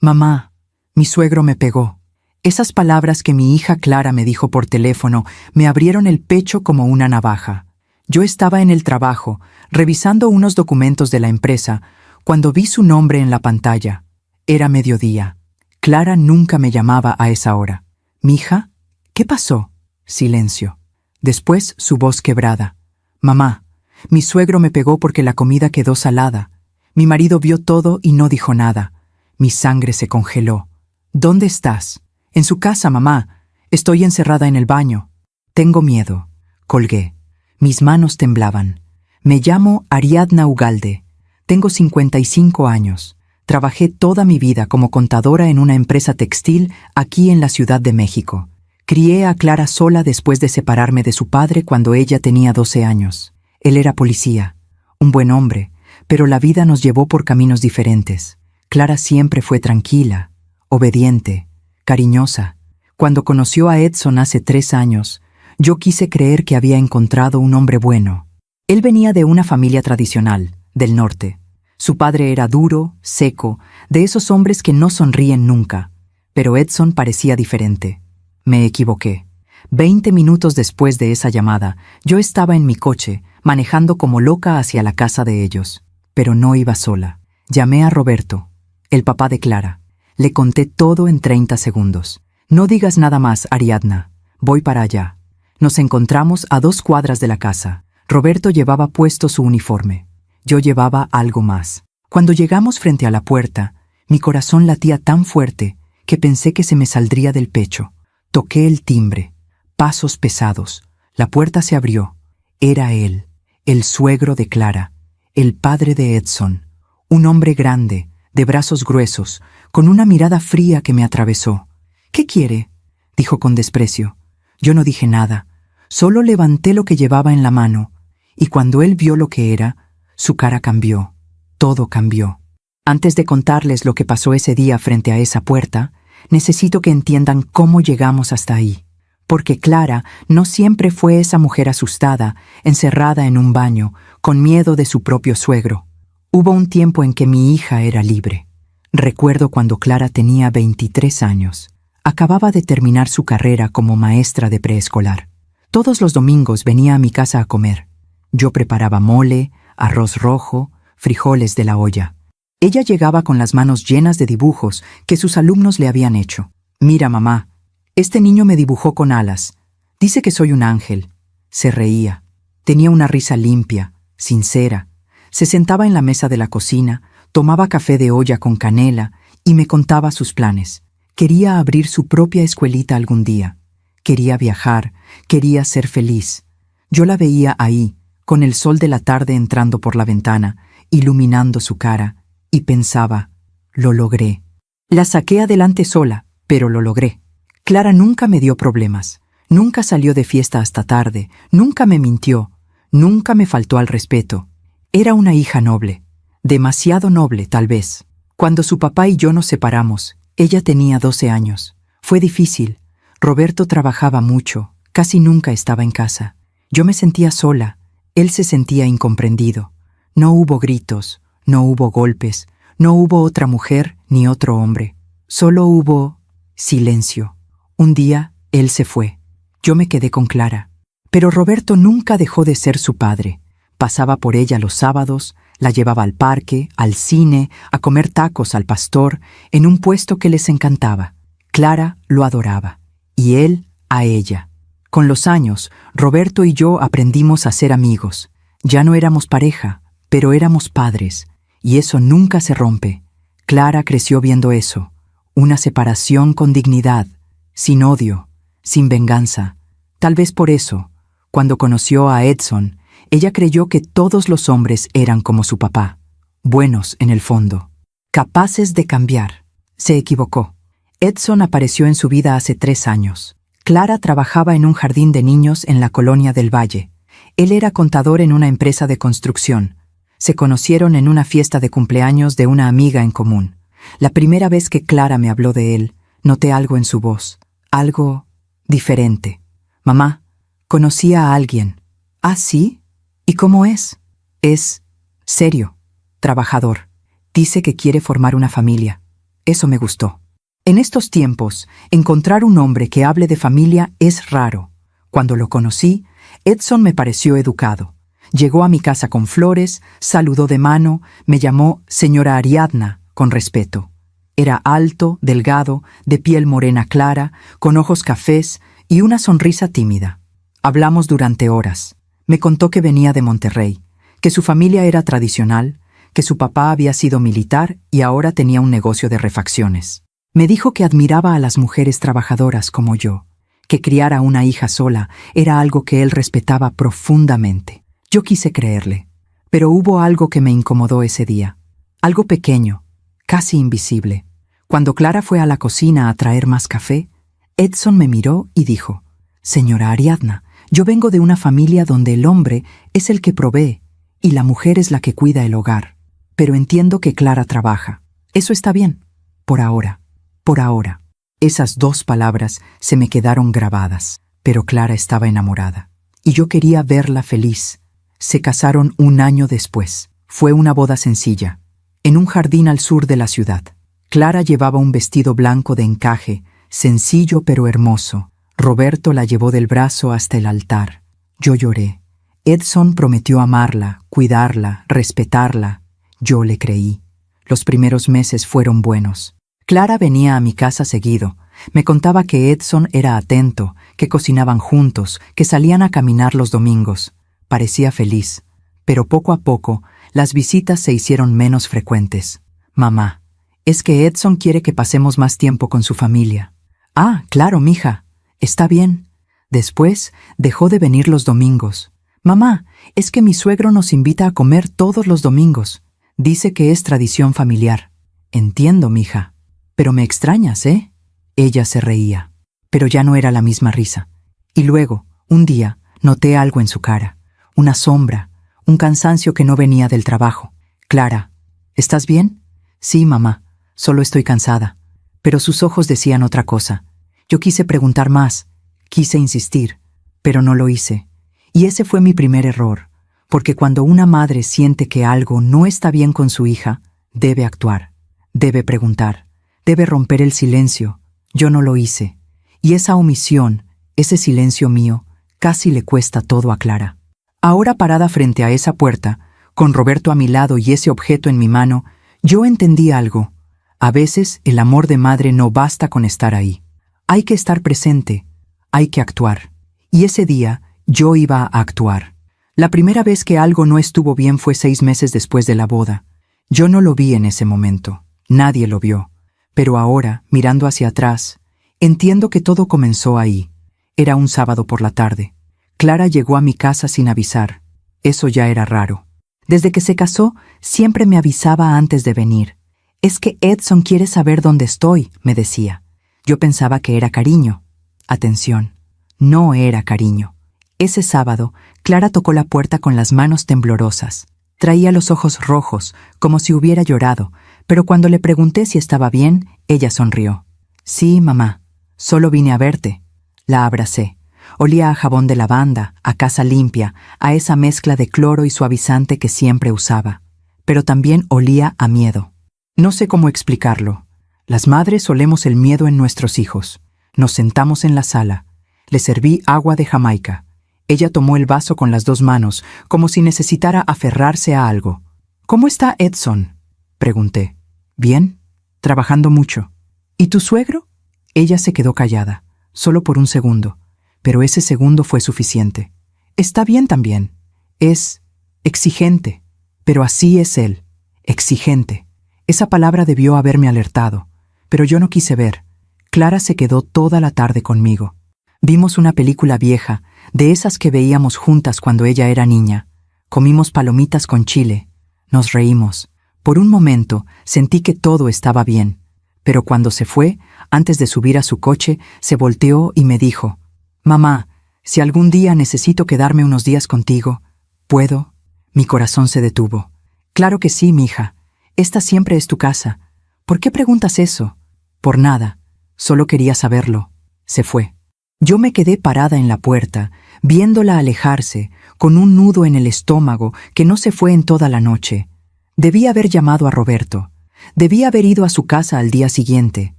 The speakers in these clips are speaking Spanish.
Mamá, mi suegro me pegó. Esas palabras que mi hija Clara me dijo por teléfono me abrieron el pecho como una navaja. Yo estaba en el trabajo, revisando unos documentos de la empresa, cuando vi su nombre en la pantalla. Era mediodía. Clara nunca me llamaba a esa hora. «¿Mija? ¿Qué pasó?» Silencio. Después su voz quebrada. «Mamá, mi suegro me pegó porque la comida quedó salada. Mi marido vio todo y no dijo nada. Mi sangre se congeló. ¿Dónde estás?» «En su casa, mamá. Estoy encerrada en el baño». «Tengo miedo». Colgué. Mis manos temblaban. «Me llamo Ariadna Ugalde. Tengo 55 años. Trabajé toda mi vida como contadora en una empresa textil aquí en la Ciudad de México. Crié a Clara sola después de separarme de su padre cuando ella tenía 12 años. Él era policía, un buen hombre, pero la vida nos llevó por caminos diferentes. Clara siempre fue tranquila, obediente, cariñosa. Cuando conoció a Edson hace 3 años, yo quise creer que había encontrado un hombre bueno. Él venía de una familia tradicional, del norte. Su padre era duro, seco, de esos hombres que no sonríen nunca. Pero Edson parecía diferente. Me equivoqué. 20 minutos después de esa llamada, yo estaba en mi coche, manejando como loca hacia la casa de ellos. Pero no iba sola. Llamé a Roberto, el papá de Clara. Le conté todo en 30 segundos. «No digas nada más, Ariadna. Voy para allá». Nos encontramos a 2 cuadras de la casa. Roberto llevaba puesto su uniforme. Yo llevaba algo más. Cuando llegamos frente a la puerta, mi corazón latía tan fuerte que pensé que se me saldría del pecho. Toqué el timbre. Pasos pesados. La puerta se abrió. Era él, el suegro de Clara, el padre de Edson. Un hombre grande, de brazos gruesos, con una mirada fría que me atravesó. «¿Qué quiere?», dijo con desprecio. Yo no dije nada, solo levanté lo que llevaba en la mano, y cuando él vio lo que era, su cara cambió. Todo cambió. Antes de contarles lo que pasó ese día frente a esa puerta, necesito que entiendan cómo llegamos hasta ahí. Porque Clara no siempre fue esa mujer asustada, encerrada en un baño, con miedo de su propio suegro. Hubo un tiempo en que mi hija era libre. Recuerdo cuando Clara tenía 23 años. Acababa de terminar su carrera como maestra de preescolar. Todos los domingos venía a mi casa a comer. Yo preparaba mole, arroz rojo, frijoles de la olla. Ella llegaba con las manos llenas de dibujos que sus alumnos le habían hecho. «Mira, mamá, este niño me dibujó con alas. Dice que soy un ángel». Se reía. Tenía una risa limpia, sincera. Se sentaba en la mesa de la cocina, tomaba café de olla con canela y me contaba sus planes. Quería abrir su propia escuelita algún día. Quería viajar, quería ser feliz. Yo la veía ahí, con el sol de la tarde entrando por la ventana, iluminando su cara, y pensaba, lo logré. La saqué adelante sola, pero lo logré. Clara nunca me dio problemas, nunca salió de fiesta hasta tarde, nunca me mintió, nunca me faltó al respeto. Era una hija noble, demasiado noble tal vez. Cuando su papá y yo nos separamos, ella tenía 12 años. Fue difícil. Roberto trabajaba mucho, casi nunca estaba en casa. Yo me sentía sola, él se sentía incomprendido. No hubo gritos, no hubo golpes, no hubo otra mujer ni otro hombre. Solo hubo silencio. Un día, él se fue. Yo me quedé con Clara. Pero Roberto nunca dejó de ser su padre. Pasaba por ella los sábados, la llevaba al parque, al cine, a comer tacos al pastor, en un puesto que les encantaba. Clara lo adoraba, y él a ella. Con los años, Roberto y yo aprendimos a ser amigos. Ya no éramos pareja, pero éramos padres, y eso nunca se rompe. Clara creció viendo eso, una separación con dignidad, sin odio, sin venganza. Tal vez por eso, cuando conoció a Edson, ella creyó que todos los hombres eran como su papá, buenos en el fondo, capaces de cambiar. Se equivocó. Edson apareció en su vida hace 3 años. Clara trabajaba en un jardín de niños en la colonia del Valle. Él era contador en una empresa de construcción. Se conocieron en una fiesta de cumpleaños de una amiga en común. La primera vez que Clara me habló de él, noté algo en su voz, algo diferente. «Mamá, conocí a alguien». «¿Ah, sí? ¿Y cómo es?» «Es serio, trabajador. Dice que quiere formar una familia». Eso me gustó. En estos tiempos, encontrar un hombre que hable de familia es raro. Cuando lo conocí, Edson me pareció educado. Llegó a mi casa con flores, saludó de mano, me llamó señora Ariadna, con respeto. Era alto, delgado, de piel morena clara, con ojos cafés y una sonrisa tímida. Hablamos durante horas. Me contó que venía de Monterrey, que su familia era tradicional, que su papá había sido militar y ahora tenía un negocio de refacciones. Me dijo que admiraba a las mujeres trabajadoras como yo, que criar a una hija sola era algo que él respetaba profundamente. Yo quise creerle, pero hubo algo que me incomodó ese día. Algo pequeño, casi invisible. Cuando Clara fue a la cocina a traer más café, Edson me miró y dijo: «Señora Ariadna, yo vengo de una familia donde el hombre es el que provee y la mujer es la que cuida el hogar. Pero entiendo que Clara trabaja. Eso está bien. Por ahora. Por ahora». Esas 2 palabras se me quedaron grabadas, pero Clara estaba enamorada. Y yo quería verla feliz. Se casaron 1 año después. Fue una boda sencilla, en un jardín al sur de la ciudad. Clara llevaba un vestido blanco de encaje, sencillo pero hermoso. Roberto la llevó del brazo hasta el altar. Yo lloré. Edson prometió amarla, cuidarla, respetarla. Yo le creí. Los primeros meses fueron buenos. Clara venía a mi casa seguido. Me contaba que Edson era atento, que cocinaban juntos, que salían a caminar los domingos. Parecía feliz. Pero poco a poco, las visitas se hicieron menos frecuentes. «Mamá, es que Edson quiere que pasemos más tiempo con su familia». «Ah, claro, mija. Está bien». Después, dejó de venir los domingos. «Mamá, es que mi suegro nos invita a comer todos los domingos. Dice que es tradición familiar». «Entiendo, mija. Pero me extrañas, ¿eh?» Ella se reía, pero ya no era la misma risa. Y luego, un día, noté algo en su cara. Una sombra, un cansancio que no venía del trabajo. «Clara, ¿estás bien?» «Sí, mamá. Solo estoy cansada». Pero sus ojos decían otra cosa. Yo quise preguntar más, quise insistir, pero no lo hice. Y ese fue mi primer error, porque cuando una madre siente que algo no está bien con su hija, debe actuar, debe preguntar, debe romper el silencio. Yo no lo hice, y esa omisión, ese silencio mío, casi le cuesta todo a Clara. Ahora parada frente a esa puerta, con Roberto a mi lado y ese objeto en mi mano, yo entendí algo. A veces el amor de madre no basta con estar ahí. Hay que estar presente, hay que actuar. Y ese día yo iba a actuar. La primera vez que algo no estuvo bien fue 6 meses después de la boda. Yo no lo vi en ese momento, nadie lo vio. Pero ahora, mirando hacia atrás, entiendo que todo comenzó ahí. Era un sábado por la tarde. Clara llegó a mi casa sin avisar. Eso ya era raro. Desde que se casó, siempre me avisaba antes de venir. «Es que Edson quiere saber dónde estoy», me decía. Yo pensaba que era cariño. Atención, no era cariño. Ese sábado, Clara tocó la puerta con las manos temblorosas. Traía los ojos rojos, como si hubiera llorado, pero cuando le pregunté si estaba bien, ella sonrió. «Sí, mamá, solo vine a verte». La abracé. Olía a jabón de lavanda, a casa limpia, a esa mezcla de cloro y suavizante que siempre usaba. Pero también olía a miedo. No sé cómo explicarlo. Las madres solemos el miedo en nuestros hijos. Nos sentamos en la sala. Le serví agua de Jamaica. Ella tomó el vaso con las 2 manos, como si necesitara aferrarse a algo. «¿Cómo está Edson?», pregunté. «Bien, trabajando mucho». «¿Y tu suegro?». Ella se quedó callada, solo por un segundo, pero ese segundo fue suficiente. «Está bien también. Es exigente, pero así es él, exigente». Esa palabra debió haberme alertado, pero yo no quise ver. Clara se quedó toda la tarde conmigo. Vimos una película vieja, de esas que veíamos juntas cuando ella era niña. Comimos palomitas con chile. Nos reímos. Por un momento sentí que todo estaba bien, pero cuando se fue, antes de subir a su coche, se volteó y me dijo: «Mamá, si algún día necesito quedarme unos días contigo, ¿puedo?». Mi corazón se detuvo. «Claro que sí, mija. Esta siempre es tu casa. ¿Por qué preguntas eso?». «Por nada. Solo quería saberlo». Se fue. Yo me quedé parada en la puerta, viéndola alejarse, con un nudo en el estómago que no se fue en toda la noche. Debí haber llamado a Roberto. Debí haber ido a su casa al día siguiente.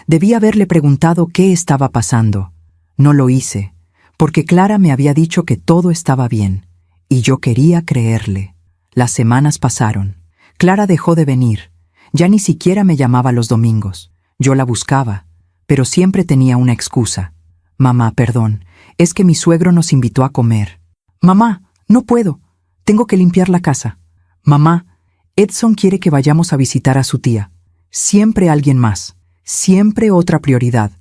Debí haberle preguntado qué estaba pasando. No lo hice, porque Clara me había dicho que todo estaba bien, y yo quería creerle. Las semanas pasaron. Clara dejó de venir. Ya ni siquiera me llamaba los domingos. Yo la buscaba, pero siempre tenía una excusa. Mamá, perdón, es que mi suegro nos invitó a comer. Mamá, no puedo. Tengo que limpiar la casa. Mamá, Edson quiere que vayamos a visitar a su tía. Siempre alguien más. Siempre otra prioridad.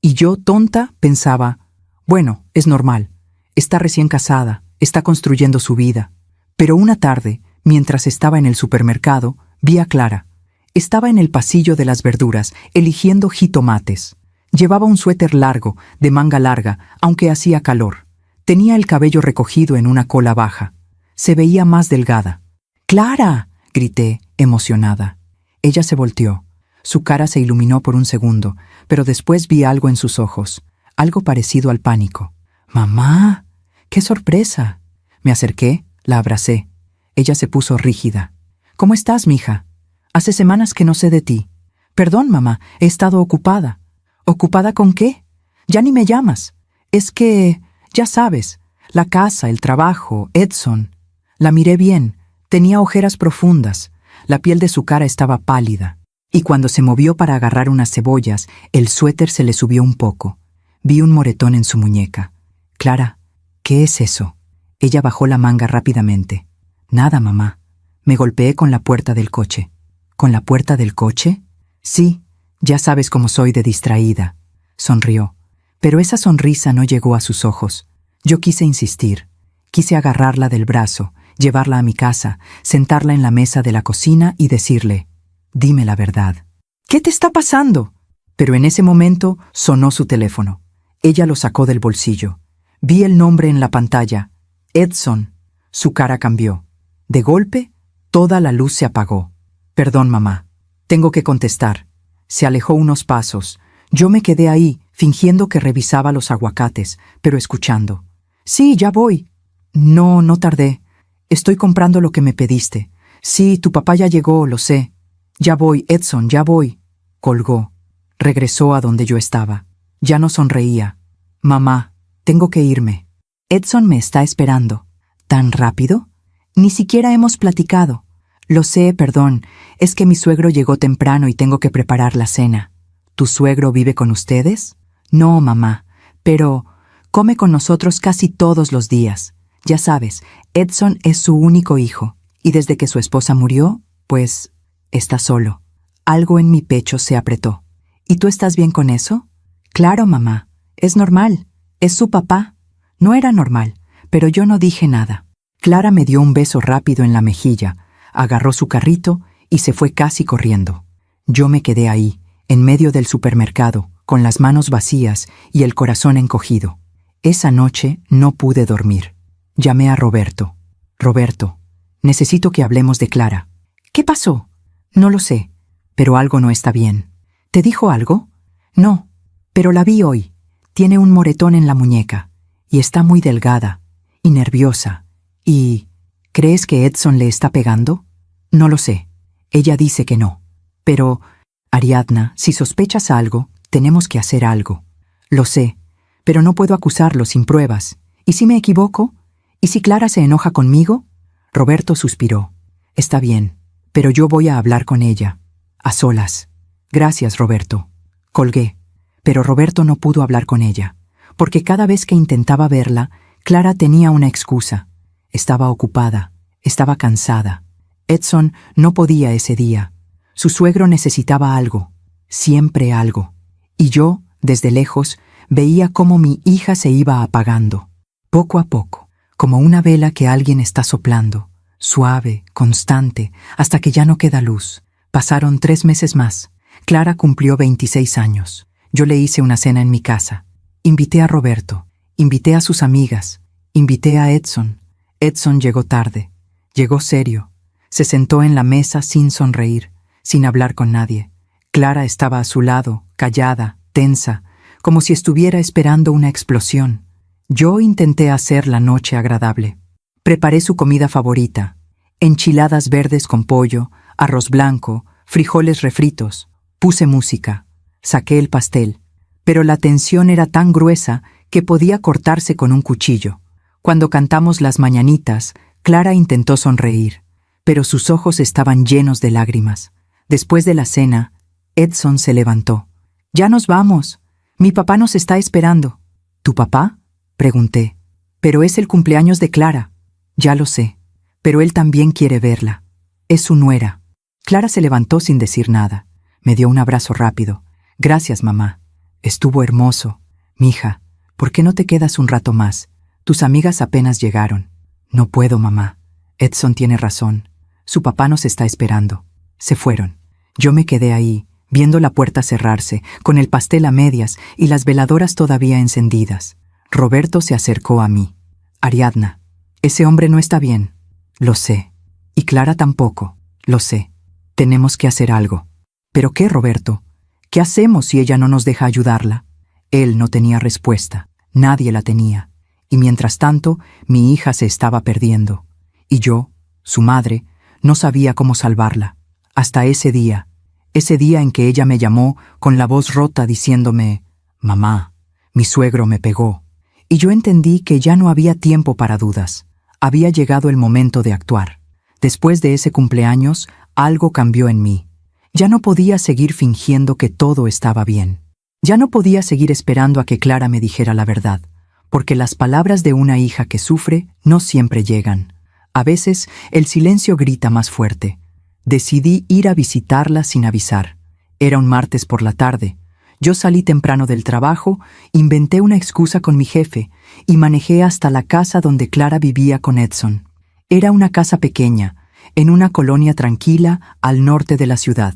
Y yo, tonta, pensaba, bueno, es normal. Está recién casada, está construyendo su vida. Pero una tarde, mientras estaba en el supermercado, vi a Clara. Estaba en el pasillo de las verduras, eligiendo jitomates. Llevaba un suéter largo, de manga larga, aunque hacía calor. Tenía el cabello recogido en una cola baja. Se veía más delgada. ¡Clara!, grité, emocionada. Ella se volteó. Su cara se iluminó por un segundo, pero después vi algo en sus ojos, algo parecido al pánico. ¡Mamá! ¡Qué sorpresa! Me acerqué, la abracé. Ella se puso rígida. ¿Cómo estás, mija? Hace semanas que no sé de ti. Perdón, mamá, he estado ocupada. ¿Ocupada con qué? Ya ni me llamas. Es que, ya sabes, la casa, el trabajo, Edson. La miré bien. Tenía ojeras profundas. La piel de su cara estaba pálida. Y cuando se movió para agarrar unas cebollas, el suéter se le subió un poco. Vi un moretón en su muñeca. Clara, ¿qué es eso? Ella bajó la manga rápidamente. Nada, mamá. Me golpeé con la puerta del coche. ¿Con la puerta del coche? Sí, ya sabes cómo soy de distraída. Sonrió, pero esa sonrisa no llegó a sus ojos. Yo quise insistir. Quise agarrarla del brazo, llevarla a mi casa, sentarla en la mesa de la cocina y decirle, dime la verdad. ¿Qué te está pasando? Pero en ese momento sonó su teléfono. Ella lo sacó del bolsillo. Vi el nombre en la pantalla. Edson. Su cara cambió. De golpe, toda la luz se apagó. Perdón, mamá. Tengo que contestar. Se alejó unos pasos. Yo me quedé ahí, fingiendo que revisaba los aguacates, pero escuchando. Sí, ya voy. No tardé. Estoy comprando lo que me pediste. Sí, tu papá ya llegó, lo sé. Ya voy, Edson, ya voy. Colgó. Regresó a donde yo estaba. Ya no sonreía. Mamá, tengo que irme. Edson me está esperando. ¿Tan rápido? Ni siquiera hemos platicado. Lo sé, perdón. Es que mi suegro llegó temprano y tengo que preparar la cena. ¿Tu suegro vive con ustedes? No, mamá. Pero come con nosotros casi todos los días. Ya sabes, Edson es su único hijo. Y desde que su esposa murió, pues, está solo. Algo en mi pecho se apretó. ¿Y tú estás bien con eso? Claro, mamá. Es normal. Es su papá. No era normal, pero yo no dije nada. Clara me dio un beso rápido en la mejilla, agarró su carrito y se fue casi corriendo. Yo me quedé ahí, en medio del supermercado, con las manos vacías y el corazón encogido. Esa noche no pude dormir. Llamé a Roberto. Roberto, necesito que hablemos de Clara. ¿Qué pasó? No lo sé, pero algo no está bien. ¿Te dijo algo? No, pero la vi hoy. Tiene un moretón en la muñeca y está muy delgada y nerviosa. ¿Y crees que Edson le está pegando? No lo sé. Ella dice que no. Pero, Ariadna, si sospechas algo, tenemos que hacer algo. Lo sé, pero no puedo acusarlo sin pruebas. ¿Y si me equivoco? ¿Y si Clara se enoja conmigo? Roberto suspiró. Está bien, pero yo voy a hablar con ella. A solas. Gracias, Roberto. Colgué. Pero Roberto no pudo hablar con ella, porque cada vez que intentaba verla, Clara tenía una excusa. Estaba ocupada, estaba cansada. Edson no podía ese día. Su suegro necesitaba algo, siempre algo. Y yo, desde lejos, veía cómo mi hija se iba apagando, poco a poco, como una vela que alguien está soplando, suave, constante, hasta que ya no queda luz. Pasaron 3 meses más. Clara cumplió 26 años. Yo le hice una cena en mi casa. Invité a Roberto, invité a sus amigas, invité a Edson. Edson llegó tarde, llegó serio. Se sentó en la mesa sin sonreír, sin hablar con nadie. Clara estaba a su lado, callada, tensa, como si estuviera esperando una explosión. Yo intenté hacer la noche agradable. Preparé su comida favorita: enchiladas verdes con pollo, arroz blanco, frijoles refritos, puse música, saqué el pastel, pero la tensión era tan gruesa que podía cortarse con un cuchillo. Cuando cantamos las mañanitas, Clara intentó sonreír, pero sus ojos estaban llenos de lágrimas. Después de la cena, Edson se levantó. «Ya nos vamos. Mi papá nos está esperando». «¿Tu papá?», pregunté. «Pero es el cumpleaños de Clara». «Ya lo sé, pero él también quiere verla. Es su nuera». Clara se levantó sin decir nada. Me dio un abrazo rápido. «Gracias, mamá. Estuvo hermoso. Mija, ¿por qué no te quedas un rato más? Tus amigas apenas llegaron». «No puedo, mamá. Edson tiene razón. Su papá nos está esperando». Se fueron. Yo me quedé ahí, viendo la puerta cerrarse, con el pastel a medias y las veladoras todavía encendidas. Roberto se acercó a mí. «Ariadna, ese hombre no está bien». «Lo sé. Y Clara tampoco. Lo sé. Tenemos que hacer algo». «¿Pero qué, Roberto? ¿Qué hacemos si ella no nos deja ayudarla?» Él no tenía respuesta. Nadie la tenía. Y mientras tanto, mi hija se estaba perdiendo. Y yo, su madre, no sabía cómo salvarla. Hasta ese día en que ella me llamó con la voz rota diciéndome: «Mamá, mi suegro me pegó». Y yo entendí que ya no había tiempo para dudas. Había llegado el momento de actuar. Después de ese cumpleaños, algo cambió en mí. Ya no podía seguir fingiendo que todo estaba bien. Ya no podía seguir esperando a que Clara me dijera la verdad, porque las palabras de una hija que sufre no siempre llegan. A veces, el silencio grita más fuerte. Decidí ir a visitarla sin avisar. Era un martes por la tarde. Yo salí temprano del trabajo, inventé una excusa con mi jefe y manejé hasta la casa donde Clara vivía con Edson. Era una casa pequeña, en una colonia tranquila al norte de la ciudad.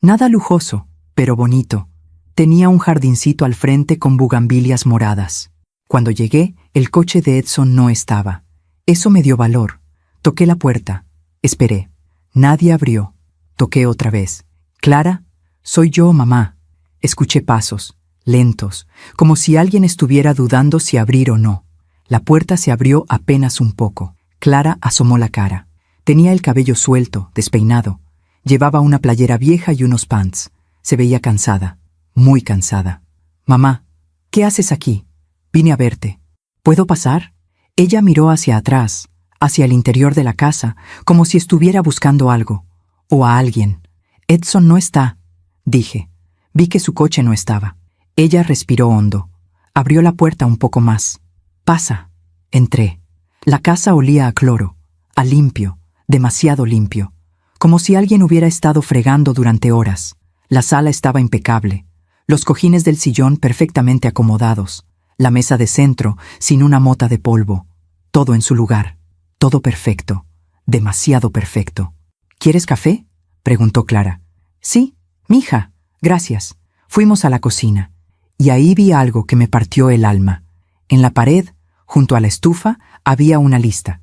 Nada lujoso, pero bonito. Tenía un jardincito al frente con bugambilias moradas. Cuando llegué, el coche de Edson no estaba. Eso me dio valor. Toqué la puerta. Esperé. Nadie abrió. Toqué otra vez. «Clara, soy yo, mamá». Escuché pasos, lentos, como si alguien estuviera dudando si abrir o no. La puerta se abrió apenas un poco. Clara asomó la cara. Tenía el cabello suelto, despeinado. Llevaba una playera vieja y unos pants. Se veía cansada, muy cansada. «Mamá, ¿qué haces aquí? Vine a verte. ¿Puedo pasar?» Ella miró hacia atrás, hacia el interior de la casa, como si estuviera buscando algo, o a alguien. «Edson no está», dije. Vi que su coche no estaba. Ella respiró hondo. Abrió la puerta un poco más. «Pasa». Entré. La casa olía a cloro, a limpio, demasiado limpio, como si alguien hubiera estado fregando durante horas. La sala estaba impecable, los cojines del sillón perfectamente acomodados, la mesa de centro sin una mota de polvo, todo en su lugar, todo perfecto, demasiado perfecto. «¿Quieres café?», preguntó Clara. «Sí, mija, gracias». Fuimos a la cocina, y ahí vi algo que me partió el alma. En la pared, junto a la estufa, había una lista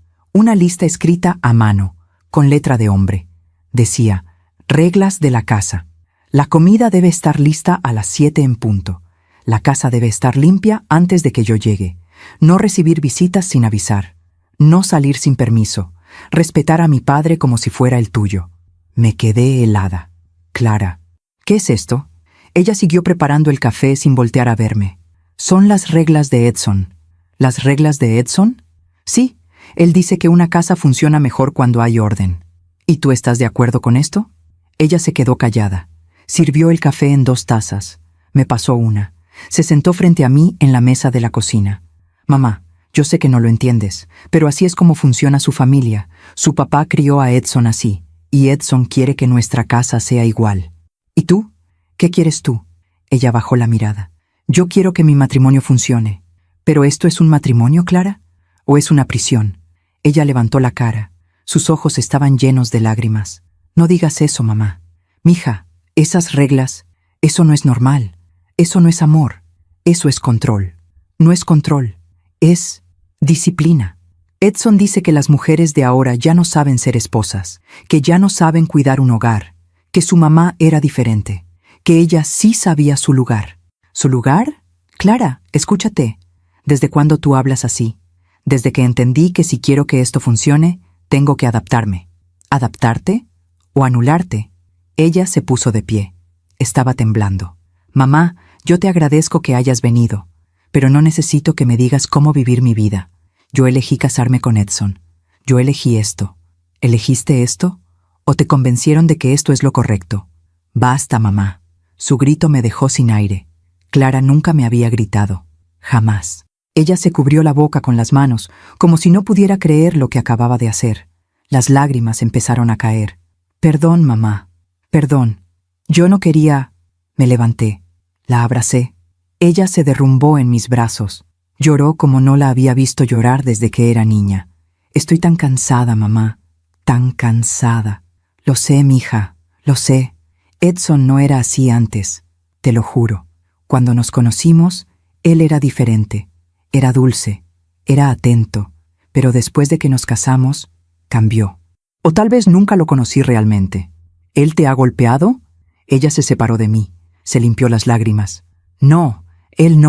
escrita a mano, con letra de hombre. Decía: «Reglas de la casa. La comida debe estar lista a las 7 en punto. La casa debe estar limpia antes de que yo llegue. No recibir visitas sin avisar. No salir sin permiso. Respetar a mi padre como si fuera el tuyo». Me quedé helada. «Clara, ¿qué es esto?». Ella siguió preparando el café sin voltear a verme. «Son las reglas de Edson». «¿Las reglas de Edson?». «Sí, él dice que una casa funciona mejor cuando hay orden». «¿Y tú estás de acuerdo con esto?». Ella se quedó callada. Sirvió el café en 2 tazas. Me pasó una. Se sentó frente a mí en la mesa de la cocina. «Mamá, yo sé que no lo entiendes, pero así es como funciona su familia. Su papá crió a Edson así, y Edson quiere que nuestra casa sea igual. ¿Y tú? ¿Qué quieres tú?». Ella bajó la mirada. «Yo quiero que mi matrimonio funcione». «¿Pero esto es un matrimonio, Clara? ¿O es una prisión?». Ella levantó la cara. Sus ojos estaban llenos de lágrimas. «No digas eso, mamá. Mija, esas reglas, eso no es normal. Eso no es amor. Eso es control. No es control. Es disciplina». Edson dice que las mujeres de ahora ya no saben ser esposas, que ya no saben cuidar un hogar, que su mamá era diferente, que ella sí sabía su lugar. ¿Su lugar? Clara, escúchate. ¿Desde cuándo tú hablas así? Desde que entendí que si quiero que esto funcione, tengo que adaptarme. ¿Adaptarte? ¿O anularte? Ella se puso de pie. Estaba temblando. Mamá, yo te agradezco que hayas venido, pero no necesito que me digas cómo vivir mi vida. Yo elegí casarme con Edson. Yo elegí esto. ¿Elegiste esto? ¿O te convencieron de que esto es lo correcto? Basta, mamá. Su grito me dejó sin aire. Clara nunca me había gritado. Jamás. Ella se cubrió la boca con las manos, como si no pudiera creer lo que acababa de hacer. Las lágrimas empezaron a caer. Perdón, mamá. Perdón. Yo no quería... Me levanté. La abracé. Ella se derrumbó en mis brazos. Lloró como no la había visto llorar desde que era niña. Estoy tan cansada, mamá. Tan cansada. Lo sé, mija. Lo sé. Edson no era así antes. Te lo juro. Cuando nos conocimos, él era diferente. Era dulce. Era atento. Pero después de que nos casamos, cambió. O tal vez nunca lo conocí realmente. ¿Él te ha golpeado? Ella se separó de mí. Se limpió las lágrimas. No. Él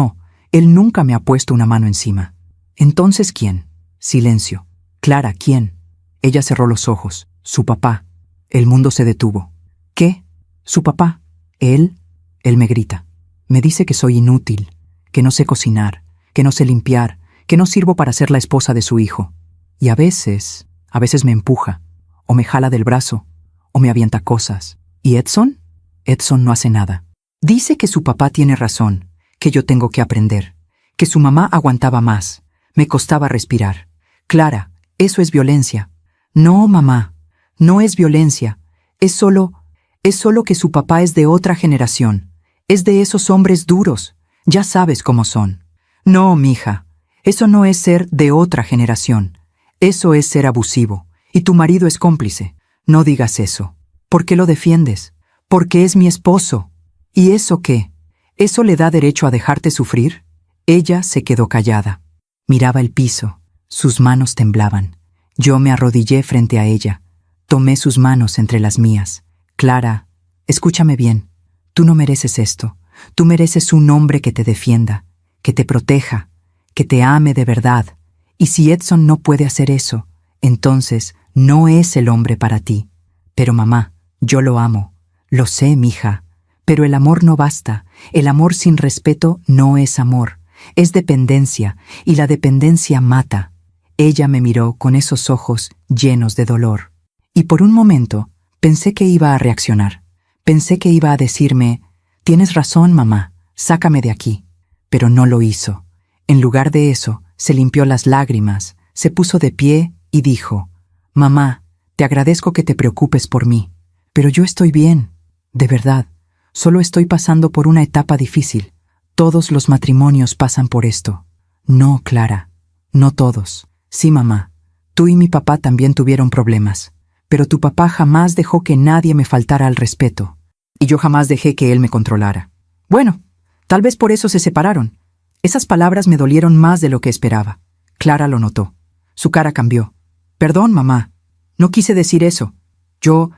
nunca me ha puesto una mano encima. Entonces, ¿quién? Silencio. Clara, ¿quién? Ella cerró los ojos. Su papá. El mundo se detuvo. ¿Qué? Su papá. Él me grita. Me dice que soy inútil, que no sé cocinar, que no sé limpiar, que no sirvo para ser la esposa de su hijo. Y a veces me empuja, o me jala del brazo, o me avienta cosas. ¿Y Edson? Edson no hace nada. Dice que su papá tiene razón, que yo tengo que aprender, que su mamá aguantaba más, me costaba respirar. Clara, eso es violencia. No, mamá, no es violencia. Es solo que su papá es de otra generación. Es de esos hombres duros. Ya sabes cómo son. No, mija, eso no es ser de otra generación. Eso es ser abusivo. Y tu marido es cómplice. No digas eso. ¿Por qué lo defiendes? Porque es mi esposo. ¿Y eso qué? ¿Eso le da derecho a dejarte sufrir? Ella se quedó callada. Miraba el piso. Sus manos temblaban. Yo me arrodillé frente a ella. Tomé sus manos entre las mías. Clara, escúchame bien. Tú no mereces esto. Tú mereces un hombre que te defienda, que te proteja, que te ame de verdad. Y si Edson no puede hacer eso, entonces no es el hombre para ti. Pero mamá, yo lo amo. Lo sé, mija. Pero el amor no basta. El amor sin respeto no es amor. Es dependencia, y la dependencia mata. Ella me miró con esos ojos llenos de dolor. Y por un momento pensé que iba a reaccionar. Pensé que iba a decirme, tienes razón, mamá, sácame de aquí. Pero no lo hizo. En lugar de eso, se limpió las lágrimas, se puso de pie y dijo, mamá, te agradezco que te preocupes por mí, pero yo estoy bien, de verdad. Solo estoy pasando por una etapa difícil. Todos los matrimonios pasan por esto. No, Clara, no todos. Sí, mamá, tú y mi papá también tuvieron problemas. Pero tu papá jamás dejó que nadie me faltara al respeto. Y yo jamás dejé que él me controlara. Bueno, tal vez por eso se separaron. Esas palabras me dolieron más de lo que esperaba. Clara lo notó. Su cara cambió. Perdón, mamá. No quise decir eso. Yo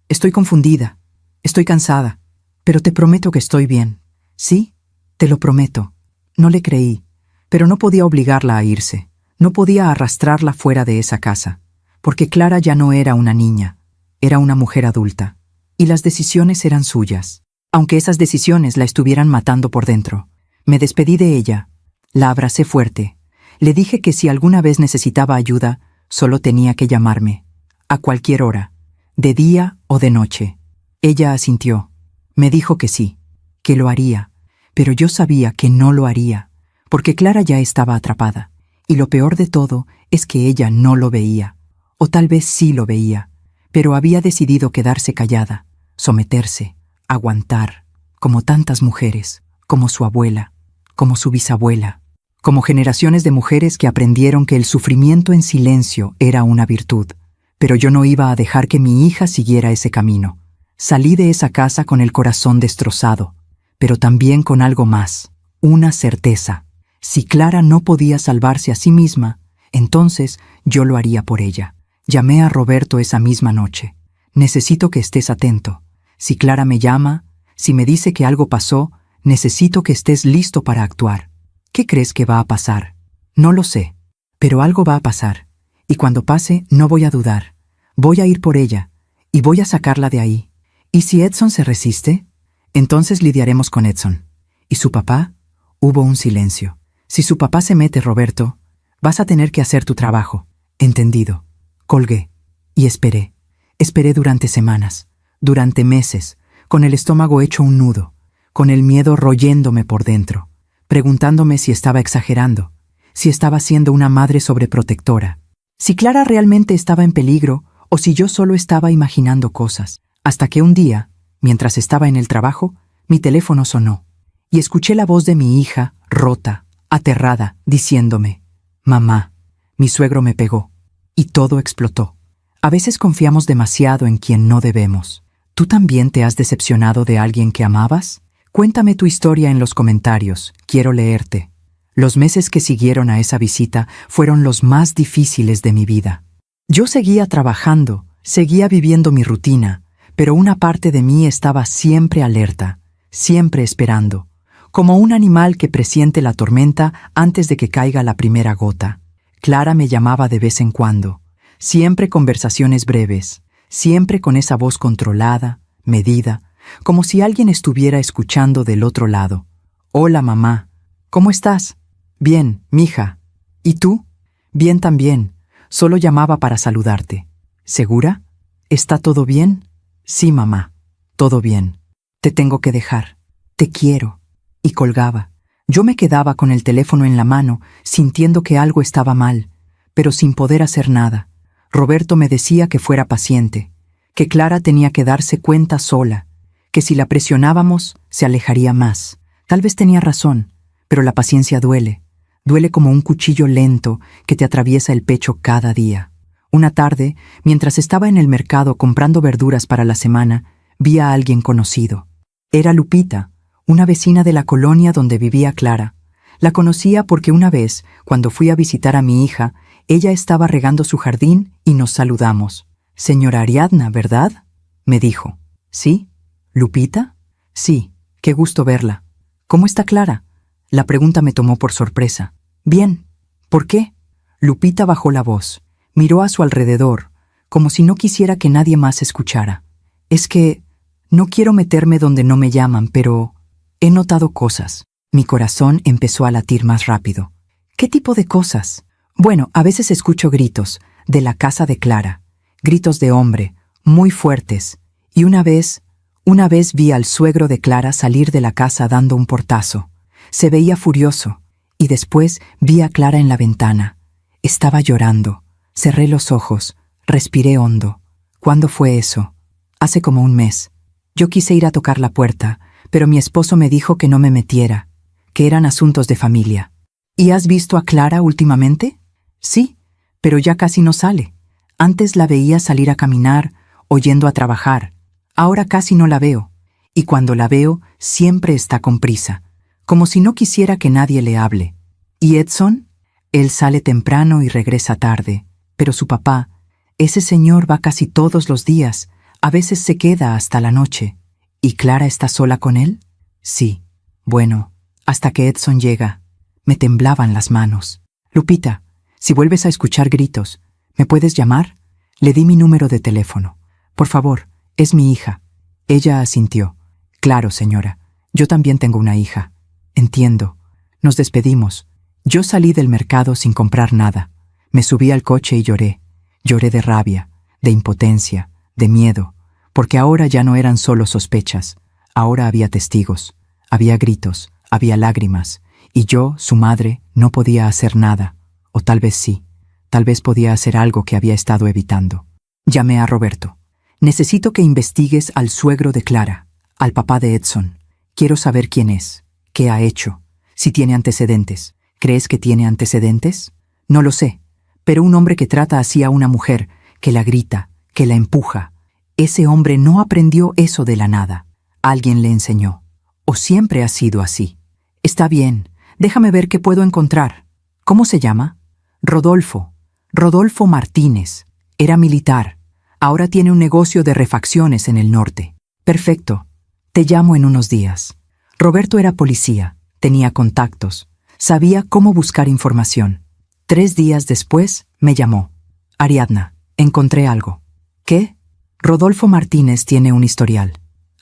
estoy confundida. Estoy cansada. Pero te prometo que estoy bien. ¿Sí? Te lo prometo. No le creí. Pero no podía obligarla a irse. No podía arrastrarla fuera de esa casa. Porque Clara ya no era una niña, era una mujer adulta, y las decisiones eran suyas, aunque esas decisiones la estuvieran matando por dentro. Me despedí de ella, la abracé fuerte, le dije que si alguna vez necesitaba ayuda, solo tenía que llamarme, a cualquier hora, de día o de noche. Ella asintió, me dijo que sí, que lo haría, pero yo sabía que no lo haría, porque Clara ya estaba atrapada, y lo peor de todo es que ella no lo veía. O tal vez sí lo veía, pero había decidido quedarse callada, someterse, aguantar, como tantas mujeres, como su abuela, como su bisabuela, como generaciones de mujeres que aprendieron que el sufrimiento en silencio era una virtud. Pero yo no iba a dejar que mi hija siguiera ese camino. Salí de esa casa con el corazón destrozado, pero también con algo más, una certeza. Si Clara no podía salvarse a sí misma, entonces yo lo haría por ella. Llamé a Roberto esa misma noche. Necesito que estés atento. Si Clara me llama, si me dice que algo pasó, necesito que estés listo para actuar. ¿Qué crees que va a pasar? No lo sé, pero algo va a pasar. Y cuando pase, no voy a dudar. Voy a ir por ella, y voy a sacarla de ahí. ¿Y si Edson se resiste? Entonces lidiaremos con Edson. ¿Y su papá? Hubo un silencio. Si su papá se mete, Roberto, vas a tener que hacer tu trabajo. Entendido. Colgué. Y esperé. Esperé durante semanas, durante meses, con el estómago hecho un nudo, con el miedo royéndome por dentro, preguntándome si estaba exagerando, si estaba siendo una madre sobreprotectora, si Clara realmente estaba en peligro o si yo solo estaba imaginando cosas. Hasta que un día, mientras estaba en el trabajo, mi teléfono sonó y escuché la voz de mi hija, rota, aterrada, diciéndome: «Mamá, mi suegro me pegó», y todo explotó. A veces confiamos demasiado en quien no debemos. ¿Tú también te has decepcionado de alguien que amabas? Cuéntame tu historia en los comentarios, quiero leerte. Los meses que siguieron a esa visita fueron los más difíciles de mi vida. Yo seguía trabajando, seguía viviendo mi rutina, pero una parte de mí estaba siempre alerta, siempre esperando, como un animal que presiente la tormenta antes de que caiga la primera gota. Clara me llamaba de vez en cuando, siempre conversaciones breves, siempre con esa voz controlada, medida, como si alguien estuviera escuchando del otro lado. «Hola, mamá. ¿Cómo estás?» «Bien, mija. ¿Y tú?» «Bien también. Solo llamaba para saludarte». «¿Segura? ¿Está todo bien?» «Sí, mamá. Todo bien. Te tengo que dejar. Te quiero». Y colgaba. Yo me quedaba con el teléfono en la mano, sintiendo que algo estaba mal, pero sin poder hacer nada. Roberto me decía que fuera paciente, que Clara tenía que darse cuenta sola, que si la presionábamos, se alejaría más. Tal vez tenía razón, pero la paciencia duele. Duele como un cuchillo lento que te atraviesa el pecho cada día. Una tarde, mientras estaba en el mercado comprando verduras para la semana, vi a alguien conocido. Era Lupita, una vecina de la colonia donde vivía Clara. La conocía porque una vez, cuando fui a visitar a mi hija, ella estaba regando su jardín y nos saludamos. «Señora Ariadna, ¿verdad?», me dijo. «¿Sí? ¿Lupita?» «Sí, qué gusto verla». «¿Cómo está Clara?». La pregunta me tomó por sorpresa. «Bien». «¿Por qué?». Lupita bajó la voz, miró a su alrededor, como si no quisiera que nadie más escuchara. «Es que no quiero meterme donde no me llaman, pero he notado cosas». Mi corazón empezó a latir más rápido. «¿Qué tipo de cosas?». «Bueno, a veces escucho gritos, de la casa de Clara, gritos de hombre, muy fuertes, y una vez vi al suegro de Clara salir de la casa dando un portazo. Se veía furioso, y después vi a Clara en la ventana. Estaba llorando. Cerré los ojos, respiré hondo. ¿Cuándo fue eso?». «Hace como un mes. Yo quise ir a tocar la puerta, pero mi esposo me dijo que no me metiera, que eran asuntos de familia». «¿Y has visto a Clara últimamente?». «Sí, pero ya casi no sale. Antes la veía salir a caminar o yendo a trabajar. Ahora casi no la veo. Y cuando la veo, siempre está con prisa, como si no quisiera que nadie le hable». «¿Y Edson?». «Él sale temprano y regresa tarde. Pero su papá, ese señor va casi todos los días, a veces se queda hasta la noche». «¿Y Clara está sola con él?». «Sí. Bueno, hasta que Edson llega». Me temblaban las manos. «Lupita, si vuelves a escuchar gritos, ¿me puedes llamar?». Le di mi número de teléfono. «Por favor, es mi hija». Ella asintió. «Claro, señora. Yo también tengo una hija». «Entiendo». Nos despedimos. Yo salí del mercado sin comprar nada. Me subí al coche y lloré. Lloré de rabia, de impotencia, de miedo, porque ahora ya no eran solo sospechas. Ahora había testigos, había gritos, había lágrimas, y yo, su madre, no podía hacer nada. O tal vez sí, tal vez podía hacer algo que había estado evitando. Llamé a Roberto. «Necesito que investigues al suegro de Clara, al papá de Edson. Quiero saber quién es, qué ha hecho, si tiene antecedentes». «¿Crees que tiene antecedentes?». «No lo sé, pero un hombre que trata así a una mujer, que la grita, que la empuja, ese hombre no aprendió eso de la nada. Alguien le enseñó. ¿O siempre ha sido así?». «Está bien, déjame ver qué puedo encontrar». «¿Cómo se llama?». «Rodolfo. Rodolfo Martínez. Era militar. Ahora tiene un negocio de refacciones en el norte». «Perfecto. Te llamo en unos días». Roberto era policía, tenía contactos, sabía cómo buscar información. 3 días después me llamó. «Ariadna, encontré algo». «¿Qué?». «Rodolfo Martínez tiene un historial.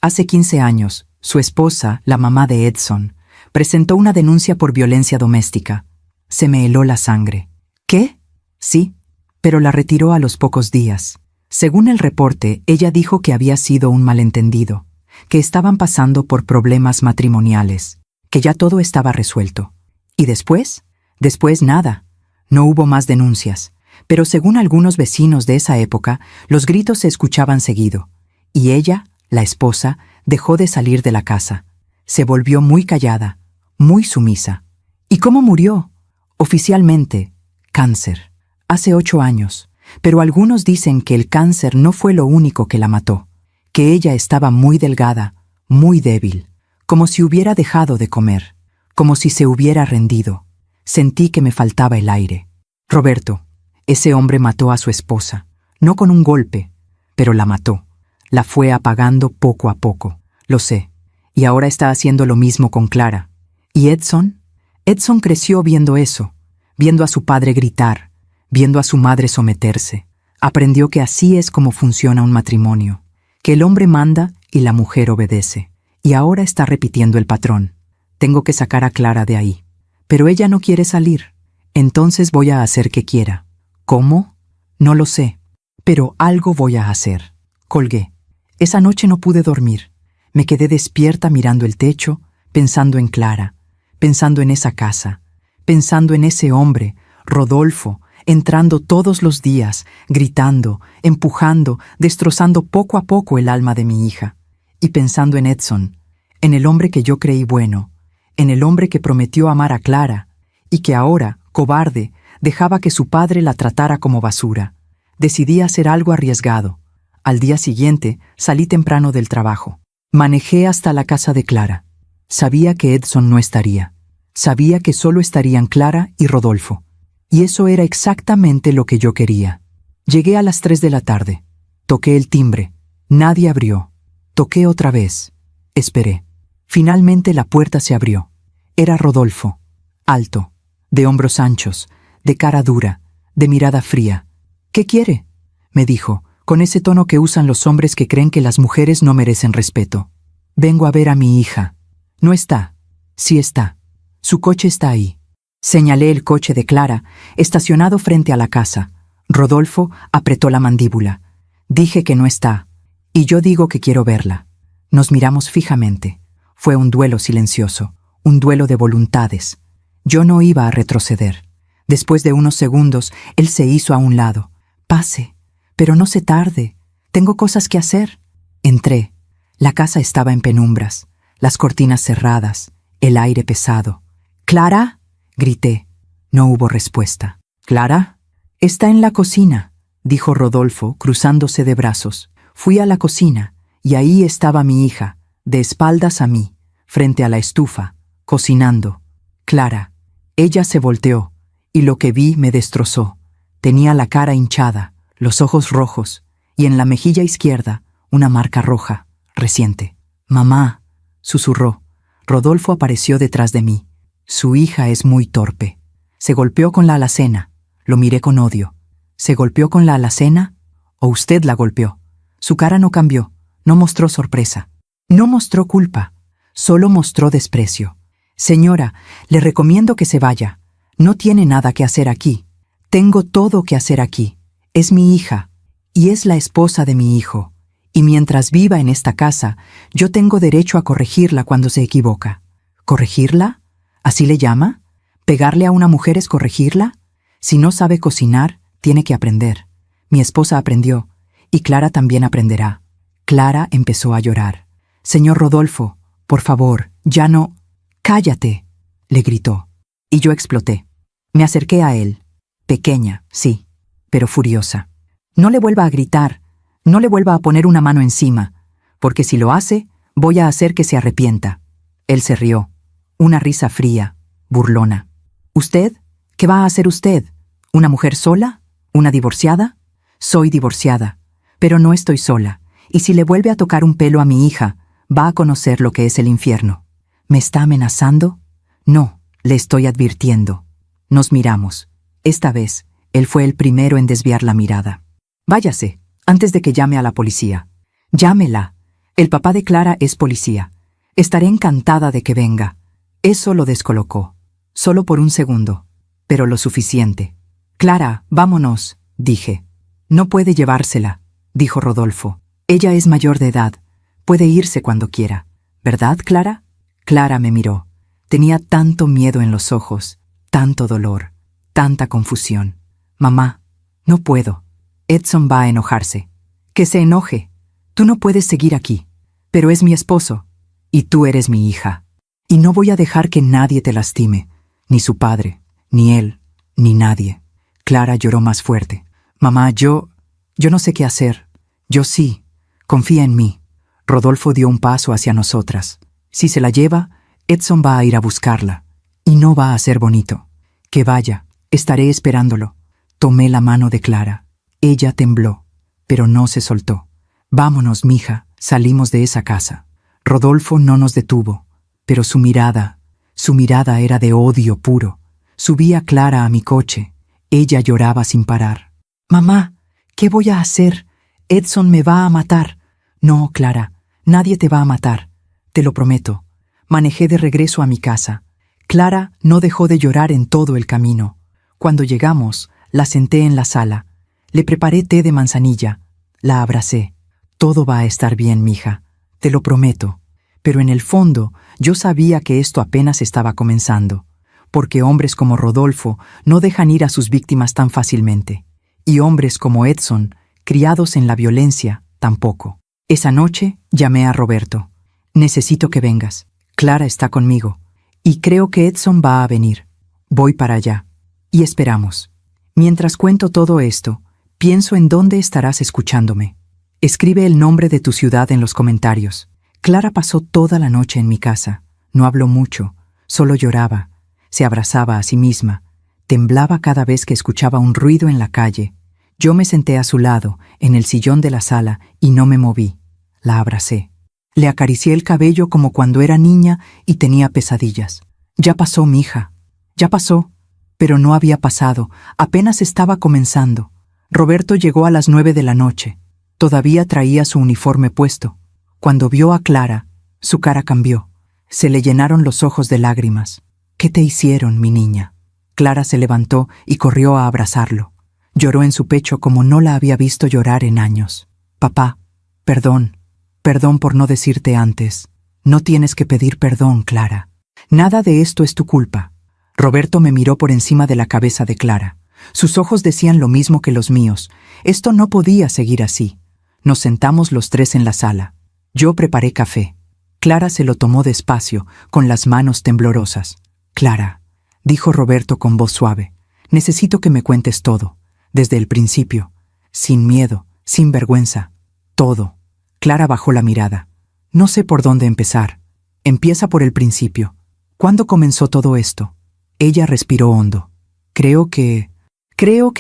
Hace 15 años, su esposa, la mamá de Edson, presentó una denuncia por violencia doméstica. Se me heló la sangre. ¿Qué? Sí, pero la retiró a los pocos días. Según el reporte, ella dijo que había sido un malentendido, que estaban pasando por problemas matrimoniales, que ya todo estaba resuelto. ¿Y después? Después nada. No hubo más denuncias, pero según algunos vecinos de esa época, los gritos se escuchaban seguido, y ella, la esposa, dejó de salir de la casa. Se volvió muy callada, muy sumisa. ¿Y cómo murió? Oficialmente, cáncer. Hace 8 años, pero algunos dicen que el cáncer no fue lo único que la mató, que ella estaba muy delgada, muy débil, como si hubiera dejado de comer, como si se hubiera rendido. Sentí que me faltaba el aire. Roberto, ese hombre mató a su esposa, no con un golpe, pero la mató. La fue apagando poco a poco, lo sé, y ahora está haciendo lo mismo con Clara. ¿Y Edson? Edson creció viendo eso, viendo a su padre gritar, viendo a su madre someterse. Aprendió que así es como funciona un matrimonio, que el hombre manda y la mujer obedece. Y ahora está repitiendo el patrón. Tengo que sacar a Clara de ahí. Pero ella no quiere salir. Entonces voy a hacer que quiera. ¿Cómo? No lo sé. Pero algo voy a hacer. Colgué. Esa noche no pude dormir. Me quedé despierta mirando el techo, pensando en Clara, pensando en esa casa, pensando en ese hombre, Rodolfo, entrando todos los días, gritando, empujando, destrozando poco a poco el alma de mi hija. Y pensando en Edson, en el hombre que yo creí bueno, en el hombre que prometió amar a Clara, y que ahora, cobarde, dejaba que su padre la tratara como basura. Decidí hacer algo arriesgado. Al día siguiente, salí temprano del trabajo. Manejé hasta la casa de Clara. Sabía que Edson no estaría. Sabía que solo estarían Clara y Rodolfo. Y eso era exactamente lo que yo quería. Llegué a las 3 de la tarde. Toqué el timbre. Nadie abrió. Toqué otra vez. Esperé. Finalmente la puerta se abrió. Era Rodolfo. Alto, de hombros anchos, de cara dura, de mirada fría. ¿Qué quiere?, me dijo, con ese tono que usan los hombres que creen que las mujeres no merecen respeto. Vengo a ver a mi hija. No está. Sí está. Su coche está ahí. Señalé el coche de Clara, estacionado frente a la casa. Rodolfo apretó la mandíbula. Dije que no está. Y yo digo que quiero verla. Nos miramos fijamente. Fue un duelo silencioso, un duelo de voluntades. Yo no iba a retroceder. Después de unos segundos, él se hizo a un lado. Pase, pero no se tarde. Tengo cosas que hacer. Entré. La casa estaba en penumbras, las cortinas cerradas, el aire pesado. «¿Clara?», grité. No hubo respuesta. «¿Clara?». «Está en la cocina», dijo Rodolfo, cruzándose de brazos. Fui a la cocina, y ahí estaba mi hija, de espaldas a mí, frente a la estufa, cocinando. Clara. Ella se volteó, y lo que vi me destrozó. Tenía la cara hinchada, los ojos rojos, y en la mejilla izquierda una marca roja, reciente. «Mamá», susurró. Rodolfo apareció detrás de mí. Su hija es muy torpe. Se golpeó con la alacena. Lo miré con odio. ¿Se golpeó con la alacena? ¿O usted la golpeó? Su cara no cambió, no mostró sorpresa. No mostró culpa, solo mostró desprecio. «Señora, le recomiendo que se vaya. No tiene nada que hacer aquí. Tengo todo que hacer aquí. Es mi hija, y es la esposa de mi hijo. Y mientras viva en esta casa, yo tengo derecho a corregirla cuando se equivoca». ¿Corregirla? ¿Así le llama? ¿Pegarle a una mujer es corregirla? Si no sabe cocinar, tiene que aprender. Mi esposa aprendió, y Clara también aprenderá. Clara empezó a llorar. «Señor Rodolfo, por favor, ya no...». «Cállate», le gritó. Y yo exploté. Me acerqué a él. Pequeña, sí, pero furiosa. «No le vuelva a gritar, no le vuelva a poner una mano encima, porque si lo hace, voy a hacer que se arrepienta». Él se rió. Una risa fría, burlona. «¿Usted? ¿Qué va a hacer usted? ¿Una mujer sola? ¿Una divorciada?» «Soy divorciada, pero no estoy sola, y si le vuelve a tocar un pelo a mi hija, va a conocer lo que es el infierno». «¿Me está amenazando?» «No, le estoy advirtiendo». Nos miramos. Esta vez, él fue el primero en desviar la mirada. «Váyase, antes de que llame a la policía». «Llámela. El papá de Clara es policía. Estaré encantada de que venga. Eso lo descolocó. Solo por un segundo. Pero lo suficiente. Clara, vámonos, dije. No puede llevársela, dijo Rodolfo. Ella es mayor de edad. Puede irse cuando quiera. ¿Verdad, Clara? Clara me miró. Tenía tanto miedo en los ojos, tanto dolor, tanta confusión. Mamá, no puedo. Edson va a enojarse. Que se enoje. Tú no puedes seguir aquí. Pero es mi esposo. Y tú eres mi hija. Y no voy a dejar que nadie te lastime. Ni su padre, ni él, ni nadie. Clara lloró más fuerte. Mamá, yo no sé qué hacer. Yo sí. Confía en mí. Rodolfo dio un paso hacia nosotras. Si se la lleva, Edson va a ir a buscarla. Y no va a ser bonito. Que vaya. Estaré esperándolo. Tomé la mano de Clara. Ella tembló, pero no se soltó. Vámonos, mija. Salimos de esa casa. Rodolfo no nos detuvo, pero su mirada era de odio puro. Subí a Clara a mi coche. Ella lloraba sin parar. Mamá, ¿qué voy a hacer? Edson me va a matar. No, Clara, nadie te va a matar. Te lo prometo. Manejé de regreso a mi casa. Clara no dejó de llorar en todo el camino. Cuando llegamos, la senté en la sala. Le preparé té de manzanilla. La abracé. Todo va a estar bien, mija. Te lo prometo. Pero en el fondo, yo sabía que esto apenas estaba comenzando, porque hombres como Rodolfo no dejan ir a sus víctimas tan fácilmente, y hombres como Edson, criados en la violencia, tampoco. Esa noche llamé a Roberto. Necesito que vengas. Clara está conmigo, y creo que Edson va a venir. Voy para allá. Y esperamos. Mientras cuento todo esto, pienso en dónde estarás escuchándome. Escribe el nombre de tu ciudad en los comentarios. Clara pasó toda la noche en mi casa. No habló mucho, solo lloraba. Se abrazaba a sí misma. Temblaba cada vez que escuchaba un ruido en la calle. Yo me senté a su lado, en el sillón de la sala, y no me moví. La abracé. Le acaricié el cabello como cuando era niña y tenía pesadillas. Ya pasó, mija. Ya pasó. Pero no había pasado, apenas estaba comenzando. Roberto llegó a las 9 de la noche. Todavía traía su uniforme puesto. Cuando vio a Clara, su cara cambió. Se le llenaron los ojos de lágrimas. ¿Qué te hicieron, mi niña? Clara se levantó y corrió a abrazarlo. Lloró en su pecho como no la había visto llorar en años. Papá, perdón. Perdón por no decirte antes. No tienes que pedir perdón, Clara. Nada de esto es tu culpa. Roberto me miró por encima de la cabeza de Clara. Sus ojos decían lo mismo que los míos. Esto no podía seguir así. Nos sentamos los tres en la sala. Yo preparé café. Clara se lo tomó despacio, con las manos temblorosas. Clara, dijo Roberto con voz suave, necesito que me cuentes todo, desde el principio, sin miedo, sin vergüenza, todo. Clara bajó la mirada. No sé por dónde empezar. Empieza por el principio. ¿Cuándo comenzó todo esto? Ella respiró hondo. Creo que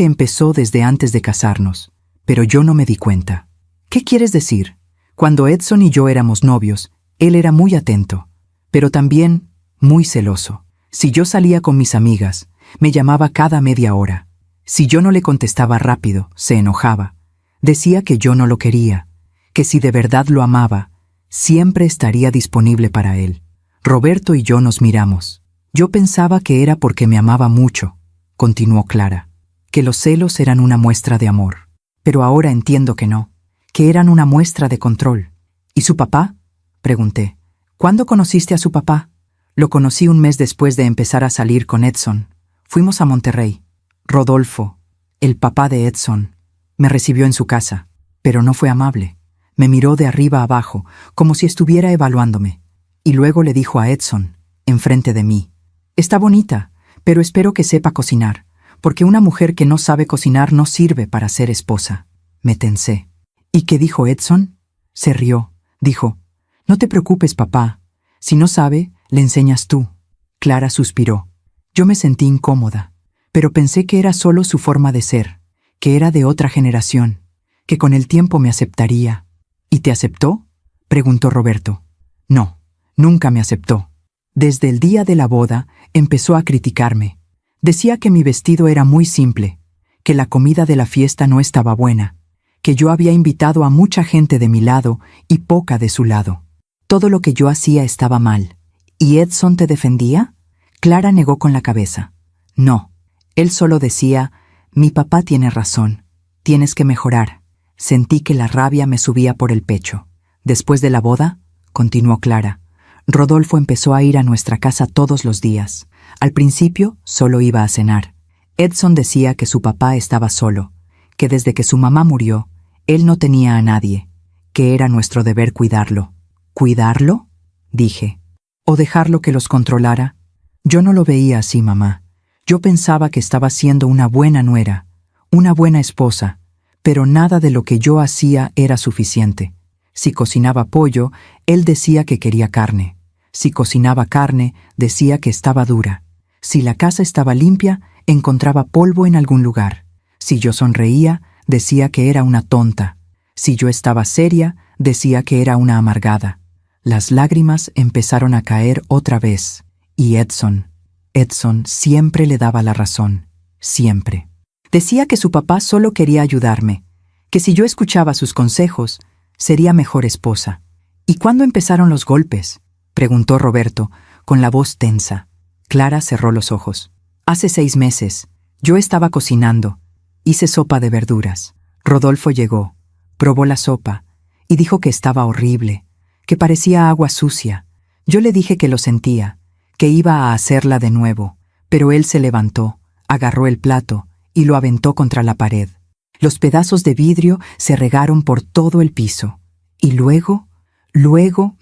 empezó desde antes de casarnos, pero yo no me di cuenta. ¿Qué quieres decir? Cuando Edson y yo éramos novios, él era muy atento, pero también muy celoso. Si yo salía con mis amigas, me llamaba cada media hora. Si yo no le contestaba rápido, se enojaba. Decía que yo no lo quería, que si de verdad lo amaba, siempre estaría disponible para él. Roberto y yo nos miramos. Yo pensaba que era porque me amaba mucho, continuó Clara, que los celos eran una muestra de amor. Pero ahora entiendo que no, que eran una muestra de control. ¿Y su papá? Pregunté. ¿Cuándo conociste a su papá? Lo conocí un mes después de empezar a salir con Edson. Fuimos a Monterrey. Rodolfo, el papá de Edson, me recibió en su casa, pero no fue amable. Me miró de arriba abajo, como si estuviera evaluándome. Y luego le dijo a Edson, enfrente de mí, «Está bonita, pero espero que sepa cocinar, porque una mujer que no sabe cocinar no sirve para ser esposa». Me tensé. ¿Y qué dijo Edson? Se rió. Dijo, «No te preocupes, papá. Si no sabe, le enseñas tú». Clara suspiró. Yo me sentí incómoda, pero pensé que era solo su forma de ser, que era de otra generación, que con el tiempo me aceptaría. ¿Y te aceptó? Preguntó Roberto. No, nunca me aceptó. Desde el día de la boda empezó a criticarme. Decía que mi vestido era muy simple, que la comida de la fiesta no estaba buena, que yo había invitado a mucha gente de mi lado y poca de su lado. Todo lo que yo hacía estaba mal. ¿Y Edson te defendía? Clara negó con la cabeza. No. Él solo decía, mi papá tiene razón. Tienes que mejorar. Sentí que la rabia me subía por el pecho. Después de la boda, continuó Clara, Rodolfo empezó a ir a nuestra casa todos los días. Al principio, solo iba a cenar. Edson decía que su papá estaba solo, que desde que su mamá murió, él no tenía a nadie, que era nuestro deber cuidarlo. ¿Cuidarlo?, dije. ¿O dejarlo que los controlara? Yo no lo veía así, mamá. Yo pensaba que estaba siendo una buena nuera, una buena esposa, pero nada de lo que yo hacía era suficiente. Si cocinaba pollo, él decía que quería carne. Si cocinaba carne, decía que estaba dura. Si la casa estaba limpia, encontraba polvo en algún lugar. Si yo sonreía, decía que era una tonta. Si yo estaba seria, decía que era una amargada. Las lágrimas empezaron a caer otra vez. Y Edson siempre le daba la razón. Siempre. Decía que su papá solo quería ayudarme, que si yo escuchaba sus consejos, sería mejor esposa. ¿Y cuándo empezaron los golpes?, preguntó Roberto, con la voz tensa. Clara cerró los ojos. Hace 6 meses. Yo estaba cocinando. Hice sopa de verduras. Rodolfo llegó, probó la sopa y dijo que estaba horrible, que parecía agua sucia. Yo le dije que lo sentía, que iba a hacerla de nuevo, pero él se levantó, agarró el plato y lo aventó contra la pared. Los pedazos de vidrio se regaron por todo el piso. Y luego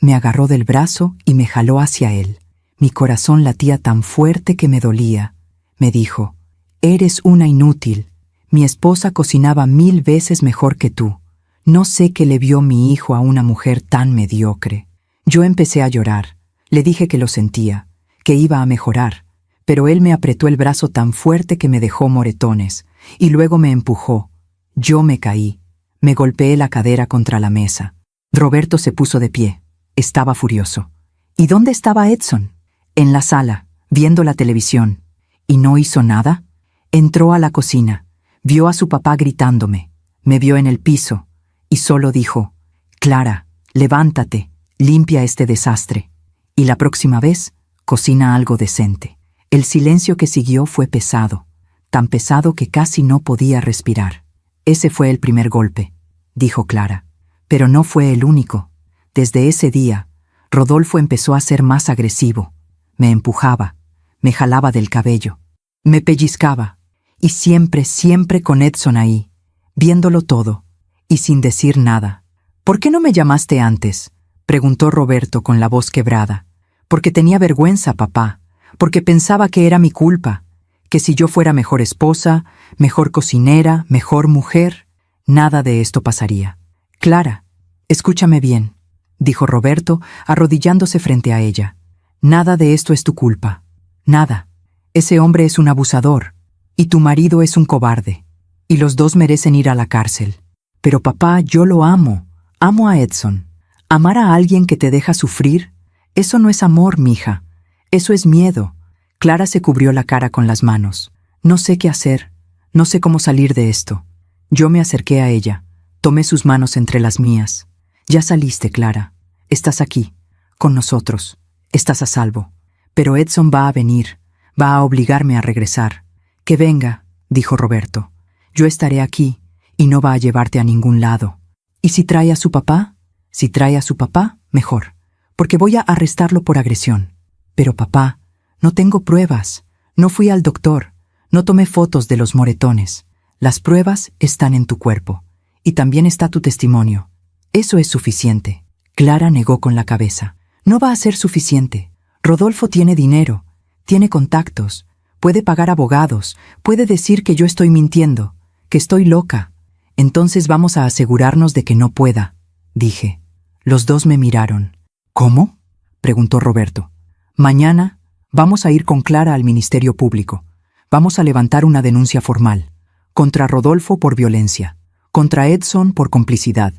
me agarró del brazo y me jaló hacia él. Mi corazón latía tan fuerte que me dolía. Me dijo, «Eres una inútil. Mi esposa cocinaba 1000 veces mejor que tú. No sé qué le vio mi hijo a una mujer tan mediocre». Yo empecé a llorar. Le dije que lo sentía, que iba a mejorar, pero él me apretó el brazo tan fuerte que me dejó moretones, y luego me empujó. Yo me caí. Me golpeé la cadera contra la mesa. Roberto se puso de pie. Estaba furioso. ¿Y dónde estaba Edson? En la sala, viendo la televisión. ¿Y no hizo nada? Entró a la cocina. Vio a su papá gritándome. Me vio en el piso. Y solo dijo, «Clara, levántate, limpia este desastre. Y la próxima vez, cocina algo decente». El silencio que siguió fue pesado. Tan pesado que casi no podía respirar. «Ese fue el primer golpe», dijo Clara. «Pero no fue el único. Desde ese día, Rodolfo empezó a ser más agresivo. Me empujaba, me jalaba del cabello, me pellizcaba, y siempre con Edson ahí, viéndolo todo, y sin decir nada. «¿Por qué no me llamaste antes?», preguntó Roberto con la voz quebrada. «Porque tenía vergüenza, papá, porque pensaba que era mi culpa, que si yo fuera mejor esposa, mejor cocinera, mejor mujer, nada de esto pasaría». «Clara, escúchame bien», dijo Roberto, arrodillándose frente a ella. «Nada de esto es tu culpa. Nada. Ese hombre es un abusador, y tu marido es un cobarde, y los dos merecen ir a la cárcel. Pero papá, yo lo amo. Amo a Edson. Amar a alguien que te deja sufrir, eso no es amor, mija. Eso es miedo». Clara se cubrió la cara con las manos. «No sé qué hacer. No sé cómo salir de esto». Yo me acerqué a ella. Tomé sus manos entre las mías. «Ya saliste, Clara. Estás aquí, con nosotros. Estás a salvo. Pero Edson va a venir. Va a obligarme a regresar». «Que venga», dijo Roberto. «Yo estaré aquí, y no va a llevarte a ningún lado. ¿Y si trae a su papá? Si trae a su papá, mejor, porque voy a arrestarlo por agresión. Pero papá, no tengo pruebas. No fui al doctor. No tomé fotos de los moretones. Las pruebas están en tu cuerpo. Y también está tu testimonio. Eso es suficiente». Clara negó con la cabeza. «No va a ser suficiente. Rodolfo tiene dinero, tiene contactos, puede pagar abogados, puede decir que yo estoy mintiendo, que estoy loca. Entonces vamos a asegurarnos de que no pueda», dije. Los dos me miraron. «¿Cómo?», preguntó Roberto. «Mañana vamos a ir con Clara al Ministerio Público. Vamos a levantar una denuncia formal. Contra Rodolfo por violencia. Contra Edson por complicidad».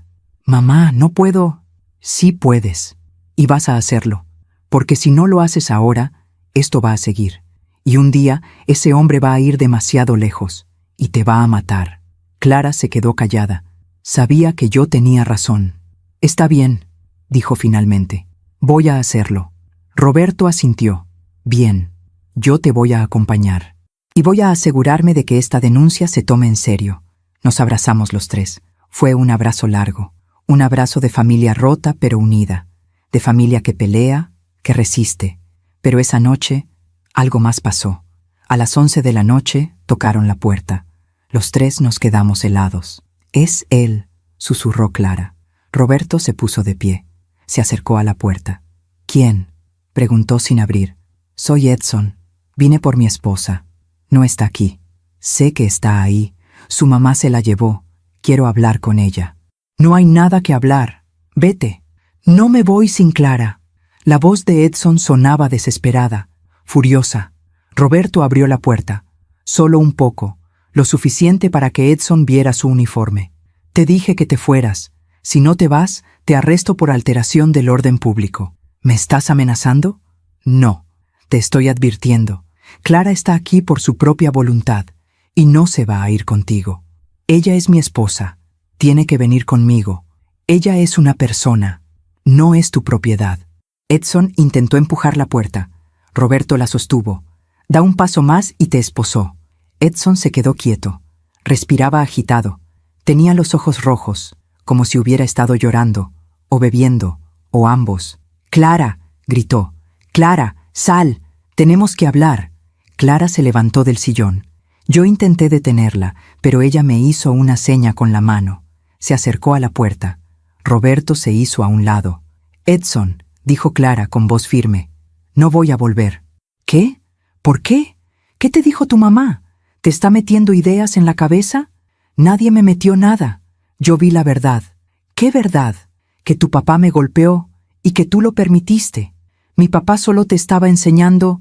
«Mamá, no puedo». «Sí puedes. Y vas a hacerlo. Porque si no lo haces ahora, esto va a seguir. Y un día ese hombre va a ir demasiado lejos. Y te va a matar». Clara se quedó callada. Sabía que yo tenía razón. Está bien, dijo finalmente. Voy a hacerlo. Roberto asintió. Bien, yo te voy a acompañar. Y voy a asegurarme de que esta denuncia se tome en serio. Nos abrazamos los tres. Fue un abrazo largo. Un abrazo de familia rota pero unida. De familia que pelea, que resiste. Pero esa noche, algo más pasó. A las 11 de la noche, tocaron la puerta. Los tres nos quedamos helados. «Es él», susurró Clara. Roberto se puso de pie. Se acercó a la puerta. «¿Quién?», preguntó sin abrir. «Soy Edson. Vine por mi esposa. No está aquí. Sé que está ahí. Su mamá se la llevó. Quiero hablar con ella». «No hay nada que hablar. Vete». «No me voy sin Clara». La voz de Edson sonaba desesperada, furiosa. Roberto abrió la puerta. Solo un poco, lo suficiente para que Edson viera su uniforme. «Te dije que te fueras. Si no te vas, te arresto por alteración del orden público». «¿Me estás amenazando?» «No. Te estoy advirtiendo. Clara está aquí por su propia voluntad y no se va a ir contigo. Ella es mi esposa. Tiene que venir conmigo. Ella es una persona. No es tu propiedad». Edson intentó empujar la puerta. Roberto la sostuvo. «Da un paso más y te esposó». Edson se quedó quieto. Respiraba agitado. Tenía los ojos rojos, como si hubiera estado llorando, o bebiendo, o ambos. «Clara», gritó. «Clara, sal. Tenemos que hablar». Clara se levantó del sillón. Yo intenté detenerla, pero ella me hizo una seña con la mano. Se acercó a la puerta. Roberto se hizo a un lado. «Edson», dijo Clara con voz firme, «no voy a volver». «¿Qué? ¿Por qué? ¿Qué te dijo tu mamá? ¿Te está metiendo ideas en la cabeza?» «Nadie me metió nada. Yo vi la verdad». «¿Qué verdad?» «Que tu papá me golpeó y que tú lo permitiste. Mi papá solo te estaba enseñando».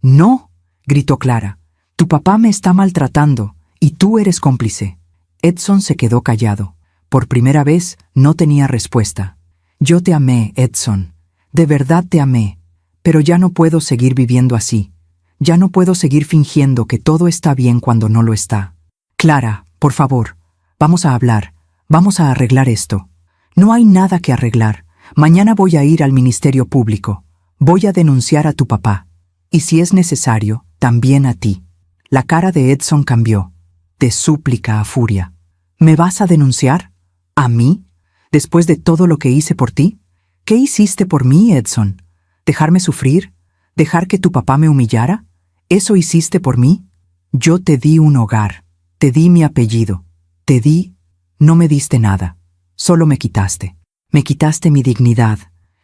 «No», gritó Clara. «Tu papá me está maltratando y tú eres cómplice». Edson se quedó callado. Por primera vez no tenía respuesta. «Yo te amé, Edson. De verdad te amé. Pero ya no puedo seguir viviendo así. Ya no puedo seguir fingiendo que todo está bien cuando no lo está. Clara, por favor, vamos a hablar. Vamos a arreglar esto». «No hay nada que arreglar. Mañana voy a ir al Ministerio Público. Voy a denunciar a tu papá. Y si es necesario, también a ti». La cara de Edson cambió, de súplica a furia. «¿Me vas a denunciar? ¿A mí? ¿Después de todo lo que hice por ti? ¿Qué hiciste por mí, Edson? ¿Dejarme sufrir? ¿Dejar que tu papá me humillara? ¿Eso hiciste por mí? Yo te di un hogar, te di mi apellido, te di... No me diste nada, solo me quitaste. Me quitaste mi dignidad,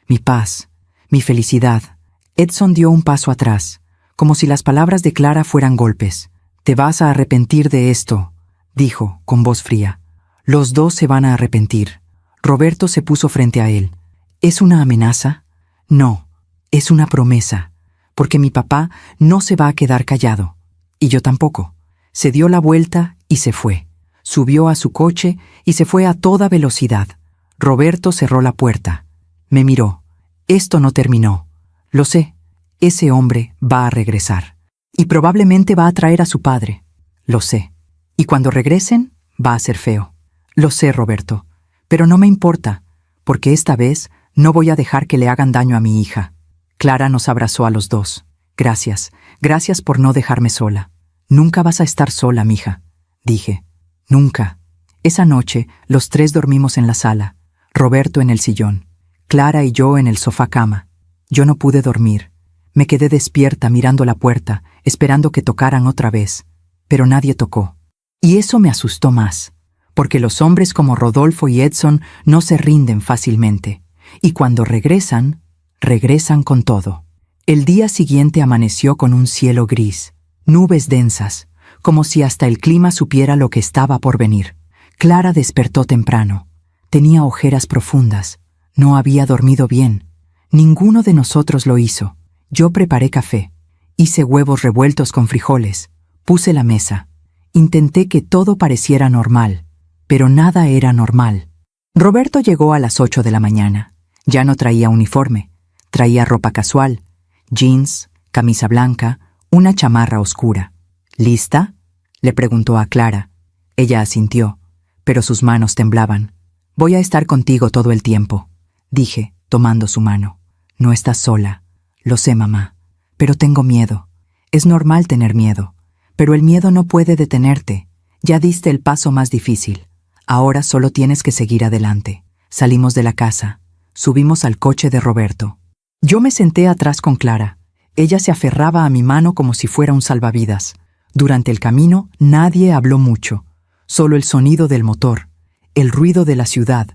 mi paz, mi felicidad». Edson dio un paso atrás, como si las palabras de Clara fueran golpes. «Te vas a arrepentir de esto», dijo, con voz fría. «Los dos se van a arrepentir». Roberto se puso frente a él. «¿Es una amenaza?» «No, es una promesa, porque mi papá no se va a quedar callado. Y yo tampoco». Se dio la vuelta y se fue. Subió a su coche y se fue a toda velocidad. Roberto cerró la puerta. Me miró. «Esto no terminó. Lo sé. Ese hombre va a regresar. Y probablemente va a traer a su padre. Lo sé. Y cuando regresen, va a ser feo. Lo sé, Roberto. Pero no me importa, porque esta vez no voy a dejar que le hagan daño a mi hija». Clara nos abrazó a los dos. «Gracias. Gracias por no dejarme sola». «Nunca vas a estar sola, mija», dije. «Nunca». Esa noche, los tres dormimos en la sala. Roberto en el sillón. Clara y yo en el sofá cama. Yo no pude dormir. Me quedé despierta mirando la puerta, esperando que tocaran otra vez. Pero nadie tocó. Y eso me asustó más, porque los hombres como Rodolfo y Edson no se rinden fácilmente. Y cuando regresan, regresan con todo. El día siguiente amaneció con un cielo gris, nubes densas, como si hasta el clima supiera lo que estaba por venir. Clara despertó temprano. Tenía ojeras profundas. No había dormido bien. Ninguno de nosotros lo hizo. Yo preparé café. Hice huevos revueltos con frijoles. Puse la mesa. Intenté que todo pareciera normal, pero nada era normal. Roberto llegó a las 8 de la mañana. Ya no traía uniforme. Traía ropa casual, jeans, camisa blanca, una chamarra oscura. «¿Lista?», le preguntó a Clara. Ella asintió, pero sus manos temblaban. Voy a estar contigo todo el tiempo, dije, tomando su mano. No estás sola. Lo sé, mamá. Pero tengo miedo. Es normal tener miedo. Pero el miedo no puede detenerte. Ya diste el paso más difícil. Ahora solo tienes que seguir adelante. Salimos de la casa. Subimos al coche de Roberto. Yo me senté atrás con Clara. Ella se aferraba a mi mano como si fuera un salvavidas. Durante el camino nadie habló mucho. Solo el sonido del motor, el ruido de la ciudad,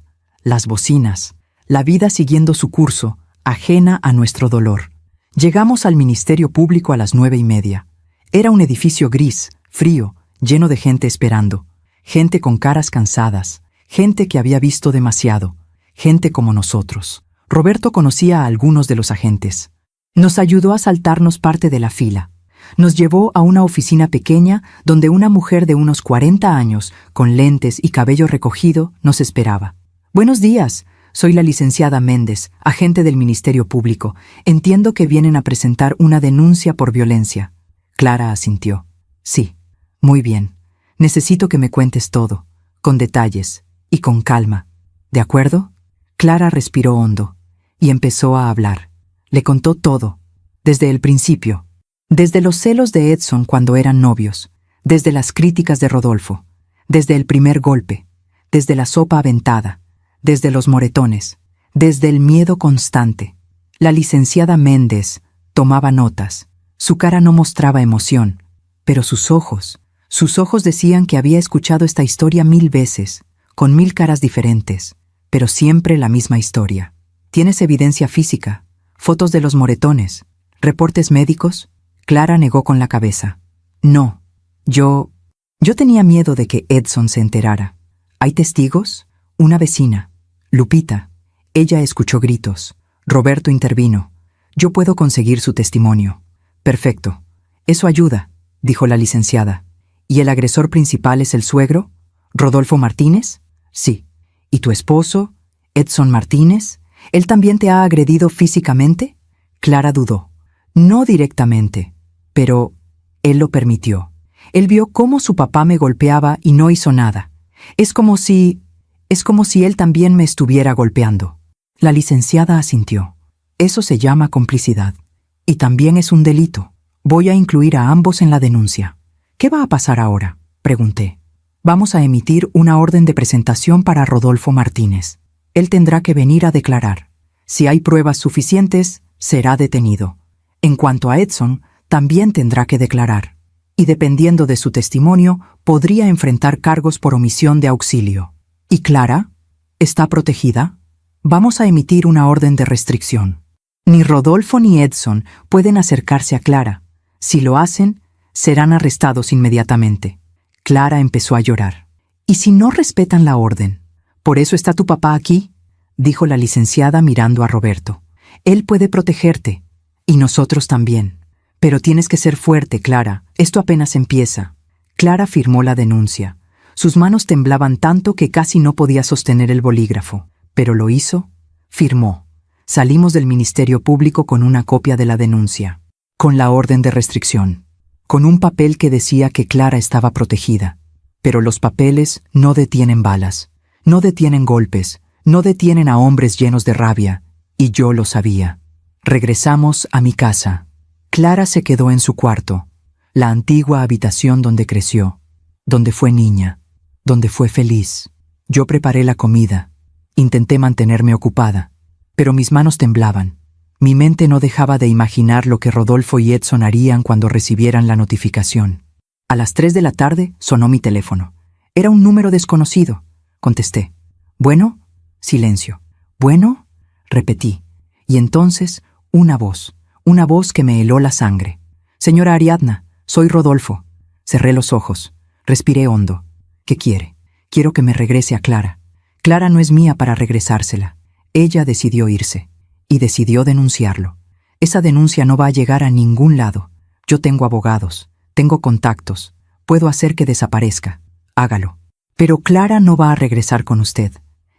las bocinas, la vida siguiendo su curso, ajena a nuestro dolor. Llegamos al Ministerio Público a las 9:30. Era un edificio gris, frío, lleno de gente esperando. Gente con caras cansadas, gente que había visto demasiado, gente como nosotros. Roberto conocía a algunos de los agentes. Nos ayudó a saltarnos parte de la fila. Nos llevó a una oficina pequeña donde una mujer de unos 40 años, con lentes y cabello recogido, nos esperaba. Buenos días, soy la licenciada Méndez, agente del Ministerio Público. Entiendo que vienen a presentar una denuncia por violencia. Clara asintió. Sí, muy bien. Necesito que me cuentes todo, con detalles y con calma. ¿De acuerdo? Clara respiró hondo y empezó a hablar. Le contó todo, desde el principio. Desde los celos de Edson cuando eran novios, desde las críticas de Rodolfo, desde el primer golpe, desde la sopa aventada, desde los moretones, desde el miedo constante. La licenciada Méndez tomaba notas. Su cara no mostraba emoción, pero sus ojos decían que había escuchado esta historia 1000 veces, con 1000 caras diferentes, pero siempre la misma historia. ¿Tienes evidencia física? ¿Fotos de los moretones? ¿Reportes médicos? Clara negó con la cabeza. No, yo tenía miedo de que Edson se enterara. ¿Hay testigos? Una vecina. Lupita. Ella escuchó gritos. Roberto intervino. Yo puedo conseguir su testimonio. Perfecto. Eso ayuda, dijo la licenciada. ¿Y el agresor principal es el suegro? ¿Rodolfo Martínez? Sí. ¿Y tu esposo? ¿Edson Martínez? ¿Él también te ha agredido físicamente? Clara dudó. No directamente, pero él lo permitió. Él vio cómo su papá me golpeaba y no hizo nada. Es como si él también me estuviera golpeando. La licenciada asintió. Eso se llama complicidad. Y también es un delito. Voy a incluir a ambos en la denuncia. ¿Qué va a pasar ahora?, pregunté. Vamos a emitir una orden de presentación para Rodolfo Martínez. Él tendrá que venir a declarar. Si hay pruebas suficientes, será detenido. En cuanto a Edson, también tendrá que declarar. Y dependiendo de su testimonio, podría enfrentar cargos por omisión de auxilio. ¿Y Clara? ¿Está protegida? Vamos a emitir una orden de restricción. Ni Rodolfo ni Edson pueden acercarse a Clara. Si lo hacen, serán arrestados inmediatamente. Clara empezó a llorar. ¿Y si no respetan la orden? ¿Por eso está tu papá aquí?, dijo la licenciada mirando a Roberto. Él puede protegerte. Y nosotros también. Pero tienes que ser fuerte, Clara. Esto apenas empieza. Clara firmó la denuncia. Sus manos temblaban tanto que casi no podía sostener el bolígrafo. Pero lo hizo. Firmó. Salimos del Ministerio Público con una copia de la denuncia. Con la orden de restricción. Con un papel que decía que Clara estaba protegida. Pero los papeles no detienen balas. No detienen golpes. No detienen a hombres llenos de rabia. Y yo lo sabía. Regresamos a mi casa. Clara se quedó en su cuarto, la antigua habitación donde creció, donde fue niña, donde fue feliz. Yo preparé la comida, intenté mantenerme ocupada, pero mis manos temblaban. Mi mente no dejaba de imaginar lo que Rodolfo y Edson harían cuando recibieran la notificación. A las 3 de la tarde sonó mi teléfono. Era un número desconocido. Contesté. ¿Bueno? Silencio. ¿Bueno? Repetí. Y entonces, una voz que me heló la sangre. Señora Ariadna, soy Rodolfo. Cerré los ojos, respiré hondo. ¿Qué quiere? Quiero que me regrese a Clara. Clara no es mía para regresársela. Ella decidió irse, y decidió denunciarlo. Esa denuncia no va a llegar a ningún lado. Yo tengo abogados, tengo contactos, puedo hacer que desaparezca. Hágalo. Pero Clara no va a regresar con usted,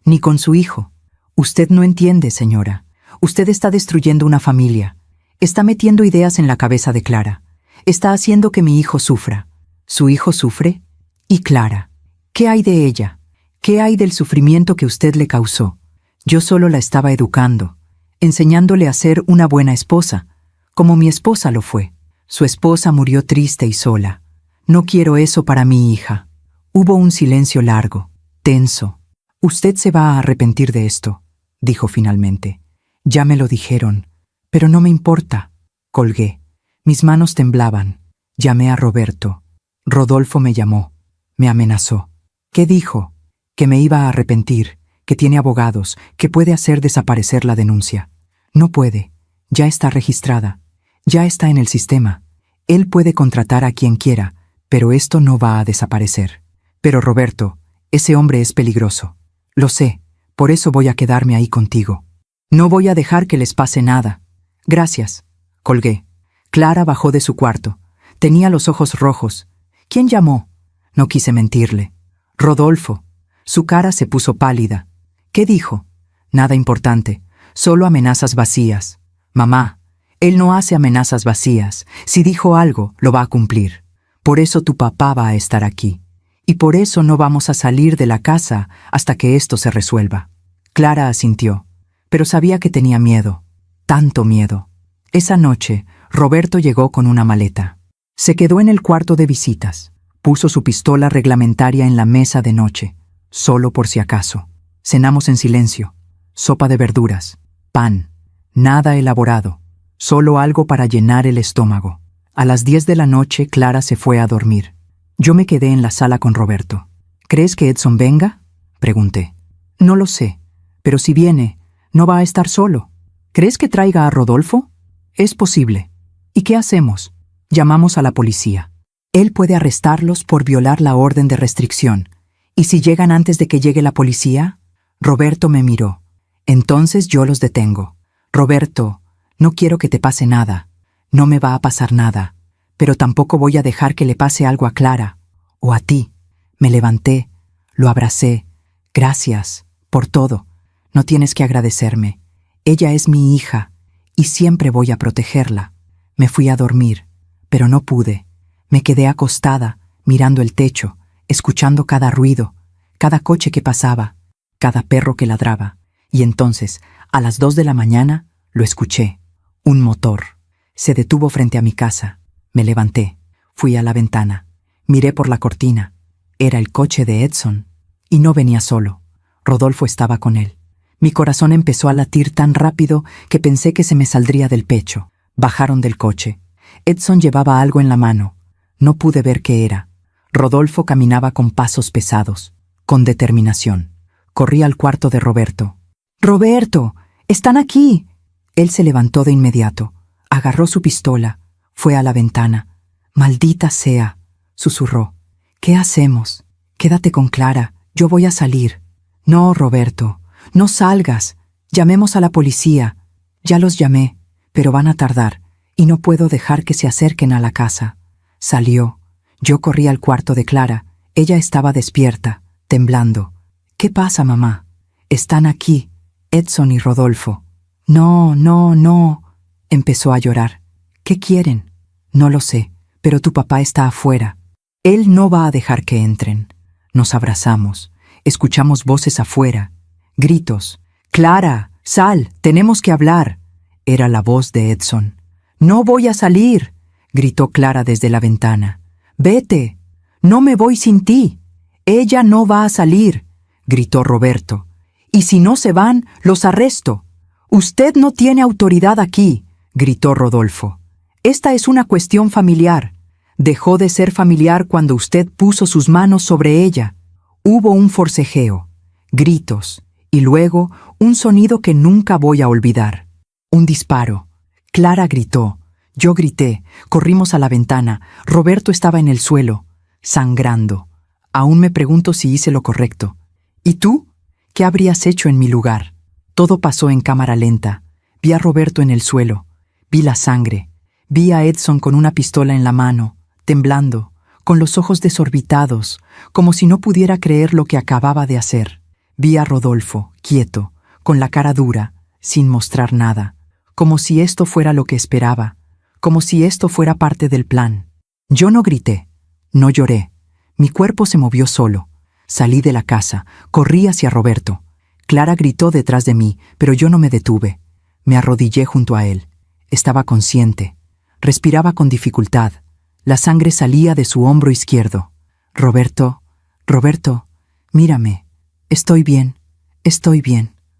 ni con su hijo. Usted no entiende, señora. Usted está destruyendo una familia. Está metiendo ideas en la cabeza de Clara. Está haciendo que mi hijo sufra. ¿Su hijo sufre? ¿Y Clara? ¿Qué hay de ella? ¿Qué hay del sufrimiento que usted le causó? Yo solo la estaba educando, enseñándole a ser una buena esposa, como mi esposa lo fue. Su esposa murió triste y sola. No quiero eso para mi hija. Hubo un silencio largo, tenso. Usted se va a arrepentir de esto, dijo finalmente. Ya me lo dijeron, pero no me importa. Colgué. Mis manos temblaban. Llamé a Roberto. Rodolfo me llamó. Me amenazó. ¿Qué dijo? Que me iba a arrepentir, que tiene abogados, que puede hacer desaparecer la denuncia. No puede. Ya está registrada. Ya está en el sistema. Él puede contratar a quien quiera, pero esto no va a desaparecer. Pero Roberto, ese hombre es peligroso. Lo sé, por eso voy a quedarme ahí contigo. No voy a dejar que les pase nada. Gracias. Colgué. Clara bajó de su cuarto. Tenía los ojos rojos. ¿Quién llamó? No quise mentirle. Rodolfo. Su cara se puso pálida. ¿Qué dijo? Nada importante, solo amenazas vacías. Mamá, él no hace amenazas vacías. Si dijo algo, lo va a cumplir. Por eso tu papá va a estar aquí. Y por eso no vamos a salir de la casa hasta que esto se resuelva. Clara asintió, pero sabía que tenía miedo. Tanto miedo. Esa noche, Roberto llegó con una maleta. Se quedó en el cuarto de visitas. Puso su pistola reglamentaria en la mesa de noche, solo por si acaso. Cenamos en silencio. Sopa de verduras, pan, nada elaborado, solo algo para llenar el estómago. A las 10 de la noche, Clara se fue a dormir. Yo me quedé en la sala con Roberto. ¿Crees que Edson venga?, pregunté. No lo sé, pero si viene, no va a estar solo. ¿Crees que traiga a Rodolfo? Es posible. ¿Y qué hacemos? Llamamos a la policía. Él puede arrestarlos por violar la orden de restricción. ¿Y si llegan antes de que llegue la policía? Roberto me miró. Entonces yo los detengo. Roberto, no quiero que te pase nada. No me va a pasar nada. Pero tampoco voy a dejar que le pase algo a Clara. O a ti. Me levanté. Lo abracé. Gracias. Por todo. No tienes que agradecerme. Ella es mi hija. Y siempre voy a protegerla. Me fui a dormir. Pero no pude. Me quedé acostada, mirando el techo, escuchando cada ruido, cada coche que pasaba, cada perro que ladraba. Y entonces, a las 2 de la mañana, lo escuché. Un motor. Se detuvo frente a mi casa. Me levanté. Fui a la ventana. Miré por la cortina. Era el coche de Edson. Y no venía solo. Rodolfo estaba con él. Mi corazón empezó a latir tan rápido que pensé que se me saldría del pecho. Bajaron del coche. Edson llevaba algo en la mano. No pude ver qué era. Rodolfo caminaba con pasos pesados, con determinación. Corrí al cuarto de Roberto. ¡Roberto! ¡Están aquí! Él se levantó de inmediato. Agarró su pistola. Fue a la ventana. «Maldita sea», susurró. «¿Qué hacemos? Quédate con Clara. Yo voy a salir». «No, Roberto. No salgas. Llamemos a la policía». «Ya los llamé, pero van a tardar, y no puedo dejar que se acerquen a la casa». Salió. Yo corrí al cuarto de Clara. Ella estaba despierta, temblando. «¿Qué pasa, mamá?» «Están aquí, Edson y Rodolfo». «No, no, no», empezó a llorar. «¿Qué quieren?» «No lo sé, pero tu papá está afuera. Él no va a dejar que entren». Nos abrazamos. Escuchamos voces afuera. Gritos. «Clara, sal, tenemos que hablar». Era la voz de Edson. «No voy a salir», gritó Clara desde la ventana. «Vete. No me voy sin ti». «Ella no va a salir», gritó Roberto. «Y si no se van, los arresto». «Usted no tiene autoridad aquí», gritó Rodolfo. «Esta es una cuestión familiar. Dejó de ser familiar cuando usted puso sus manos sobre ella». Hubo un forcejeo, gritos, y luego un sonido que nunca voy a olvidar. Un disparo. Clara gritó. Yo grité. Corrimos a la ventana. Roberto estaba en el suelo, sangrando. Aún me pregunto si hice lo correcto. ¿Y tú? ¿Qué habrías hecho en mi lugar? Todo pasó en cámara lenta. Vi a Roberto en el suelo. Vi la sangre. Vi a Edson con una pistola en la mano, temblando, con los ojos desorbitados, como si no pudiera creer lo que acababa de hacer. Vi a Rodolfo, quieto, con la cara dura, sin mostrar nada, como si esto fuera lo que esperaba, como si esto fuera parte del plan. Yo no grité, no lloré. Mi cuerpo se movió solo. Salí de la casa, corrí hacia Roberto. Clara gritó detrás de mí, pero yo no me detuve. Me arrodillé junto a él. Estaba consciente. Respiraba con dificultad. La sangre salía de su hombro izquierdo. Roberto, mírame. Estoy bien,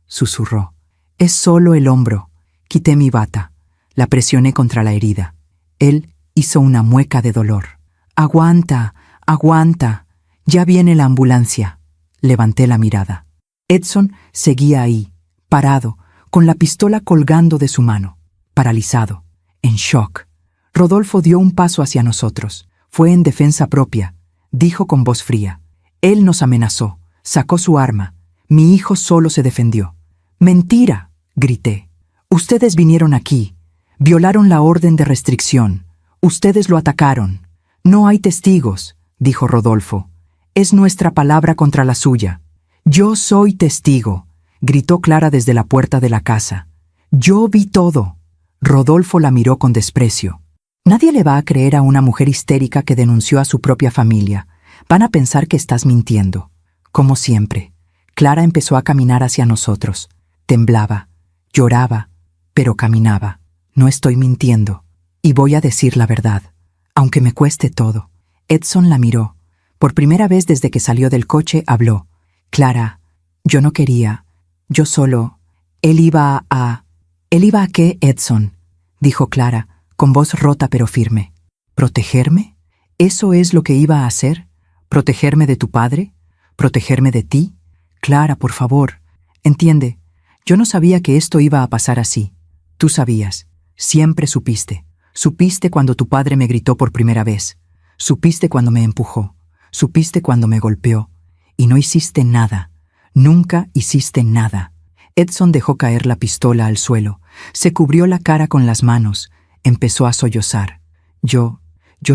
susurró. Es solo el hombro. Quité mi bata. La presioné contra la herida. Él hizo una mueca de dolor. Aguanta, aguanta. Ya viene la ambulancia. Levanté la mirada. Edson seguía ahí, parado, con la pistola colgando de su mano, paralizado, en shock. Rodolfo dio un paso hacia nosotros. Fue en defensa propia, dijo con voz fría. Él nos amenazó, sacó su arma. Mi hijo solo se defendió. ¡Mentira!, grité. Ustedes vinieron aquí, violaron la orden de restricción. Ustedes lo atacaron. No hay testigos, dijo Rodolfo. Es nuestra palabra contra la suya. Yo soy testigo, gritó Clara desde la puerta de la casa. Yo vi todo. Rodolfo la miró con desprecio. Nadie le va a creer a una mujer histérica que denunció a su propia familia. Van a pensar que estás mintiendo. Como siempre, Clara empezó a caminar hacia nosotros. Temblaba, lloraba, pero caminaba. No estoy mintiendo. Y voy a decir la verdad, aunque me cueste todo. Edson la miró. Por primera vez desde que salió del coche habló. Clara, yo no quería. Yo solo. ¿Él iba a qué, Edson?, dijo Clara, con voz rota pero firme. ¿Protegerme? ¿Eso es lo que iba a hacer? ¿Protegerme de tu padre? ¿Protegerme de ti? Clara, por favor. Entiende, yo no sabía que esto iba a pasar así. Tú sabías. Siempre supiste. Supiste cuando tu padre me gritó por primera vez. Supiste cuando me empujó. Supiste cuando me golpeó. Y no hiciste nada. Nunca hiciste nada. Edson dejó caer la pistola al suelo. Se cubrió la cara con las manos. Empezó a sollozar. Yo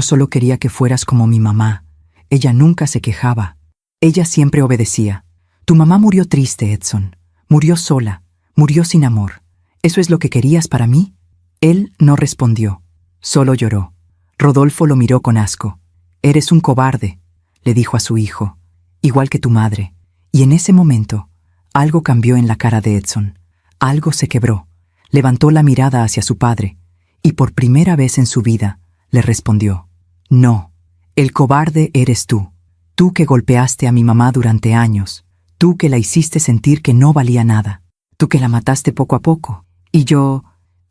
solo quería que fueras como mi mamá. Ella nunca se quejaba. Ella siempre obedecía. Tu mamá murió triste, Edson. Murió sola. Murió sin amor. ¿Eso es lo que querías para mí? Él no respondió. Solo lloró. Rodolfo lo miró con asco. Eres un cobarde, le dijo a su hijo. Igual que tu madre. Y en ese momento, algo cambió en la cara de Edson. Algo se quebró. Levantó la mirada hacia su padre, y por primera vez en su vida, le respondió. No, el cobarde eres tú. Tú que golpeaste a mi mamá durante años. Tú que la hiciste sentir que no valía nada. Tú que la mataste poco a poco. Y yo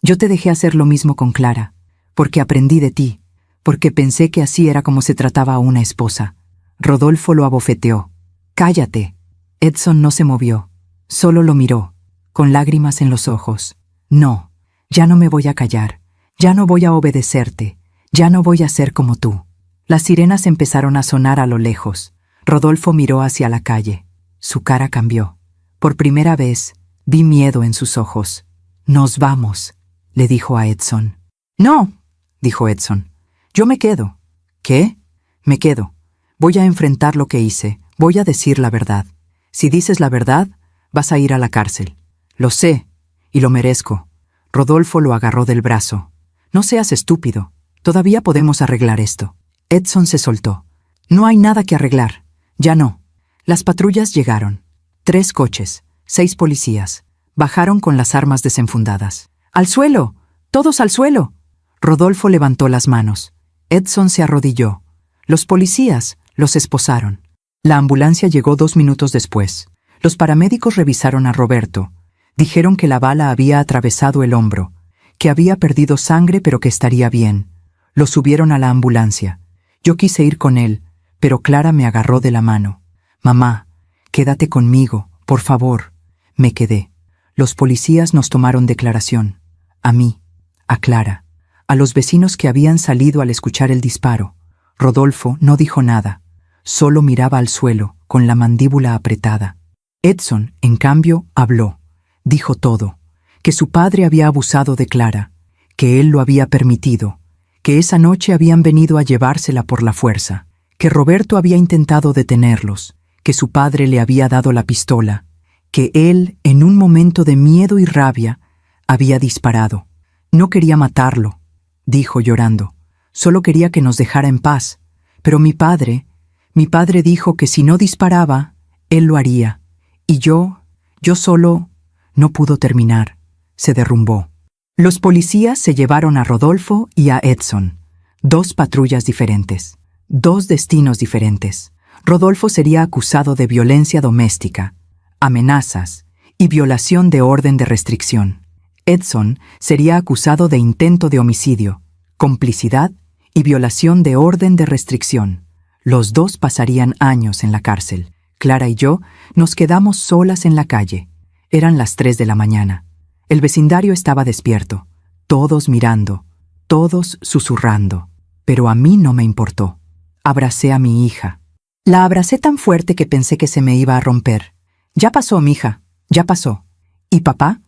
te dejé hacer lo mismo con Clara, porque aprendí de ti, porque pensé que así era como se trataba a una esposa. Rodolfo lo abofeteó. Cállate. Edson no se movió. Solo lo miró, con lágrimas en los ojos. No, ya no me voy a callar. Ya no voy a obedecerte. Ya no voy a ser como tú. Las sirenas empezaron a sonar a lo lejos. Rodolfo miró hacia la calle. Su cara cambió. Por primera vez, vi miedo en sus ojos. Nos vamos, le dijo a Edson. No, dijo Edson. Yo me quedo. ¿Qué? Me quedo. Voy a enfrentar lo que hice. Voy a decir la verdad. Si dices la verdad, vas a ir a la cárcel. Lo sé, y lo merezco. Rodolfo lo agarró del brazo. No seas estúpido. Todavía podemos arreglar esto. Edson se soltó. No hay nada que arreglar. Ya no. Las patrullas llegaron. 3 coches, 6 policías. Bajaron con las armas desenfundadas. ¡Al suelo! ¡Todos al suelo! Rodolfo levantó las manos. Edson se arrodilló. Los policías los esposaron. La ambulancia llegó 2 minutos después. Los paramédicos revisaron a Roberto. Dijeron que la bala había atravesado el hombro, que había perdido sangre pero que estaría bien. Lo subieron a la ambulancia. Yo quise ir con él, pero Clara me agarró de la mano. Mamá, quédate conmigo, por favor. Me quedé. Los policías nos tomaron declaración. A mí, a Clara, a los vecinos que habían salido al escuchar el disparo. Rodolfo no dijo nada. Solo miraba al suelo, con la mandíbula apretada. Edson, en cambio, habló. Dijo todo. Que su padre había abusado de Clara, que él lo había permitido, que esa noche habían venido a llevársela por la fuerza, que Roberto había intentado detenerlos, que su padre le había dado la pistola, que él, en un momento de miedo y rabia, había disparado. No quería matarlo, dijo llorando. Solo quería que nos dejara en paz. Pero mi padre Mi padre dijo que si no disparaba, él lo haría. Y yo solo, no pudo terminar. Se derrumbó. Los policías se llevaron a Rodolfo y a Edson. 2 patrullas diferentes. 2 destinos diferentes. Rodolfo sería acusado de violencia doméstica, amenazas y violación de orden de restricción. Edson sería acusado de intento de homicidio, complicidad y violación de orden de restricción. Los 2 pasarían años en la cárcel. Clara y yo nos quedamos solas en la calle. Eran las 3 de la mañana. El vecindario estaba despierto, todos mirando, todos susurrando. Pero a mí no me importó. Abracé a mi hija. La abracé tan fuerte que pensé que se me iba a romper. Ya pasó, mija, ya pasó. ¿Y papá?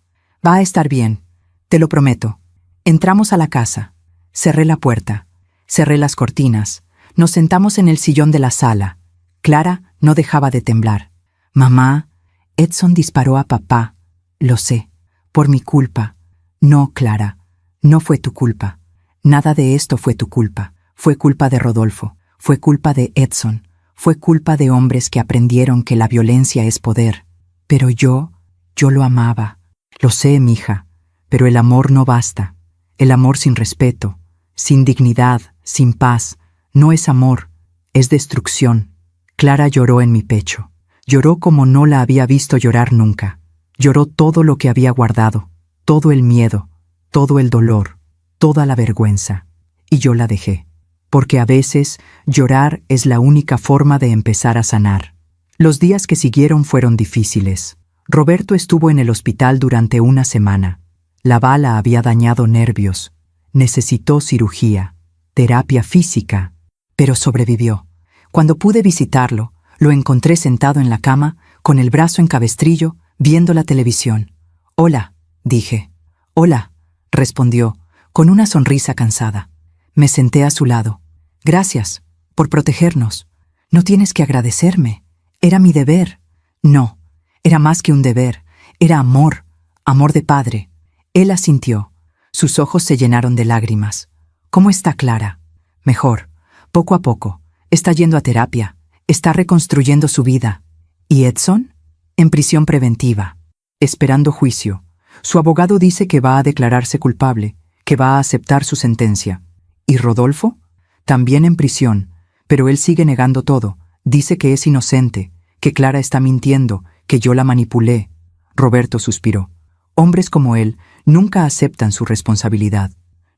Va a estar bien, te lo prometo. Entramos a la casa. Cerré la puerta. Cerré las cortinas. Nos sentamos en el sillón de la sala. Clara no dejaba de temblar. Mamá, Edson disparó a papá. Lo sé. Por mi culpa. No, Clara. No fue tu culpa. Nada de esto fue tu culpa. Fue culpa de Rodolfo. Fue culpa de Edson. Fue culpa de hombres que aprendieron que la violencia es poder. Pero yo lo amaba. Lo sé, mija. Pero el amor no basta. El amor sin respeto, sin dignidad, sin paz, no es amor, es destrucción. Clara lloró en mi pecho. Lloró como no la había visto llorar nunca. Lloró todo lo que había guardado, todo el miedo, todo el dolor, toda la vergüenza. Y yo la dejé. Porque a veces llorar es la única forma de empezar a sanar. Los días que siguieron fueron difíciles. Roberto estuvo en el hospital durante una semana. La bala había dañado nervios. Necesitó cirugía, terapia física, pero sobrevivió. Cuando pude visitarlo, lo encontré sentado en la cama, con el brazo en cabestrillo, viendo la televisión. «Hola», dije. «Hola», respondió, con una sonrisa cansada. Me senté a su lado. «Gracias, por protegernos. No tienes que agradecerme. Era mi deber». «No, era más que un deber. Era amor, amor de padre». Él asintió. Sus ojos se llenaron de lágrimas. «¿Cómo está Clara?» «Mejor. Poco a poco. Está yendo a terapia. Está reconstruyendo su vida». «¿Y Edson?» «En prisión preventiva. Esperando juicio. Su abogado dice que va a declararse culpable, que va a aceptar su sentencia». «¿Y Rodolfo?» «También en prisión, pero él sigue negando todo. Dice que es inocente, que Clara está mintiendo, que yo la manipulé». Roberto suspiró. «Hombres como él nunca aceptan su responsabilidad.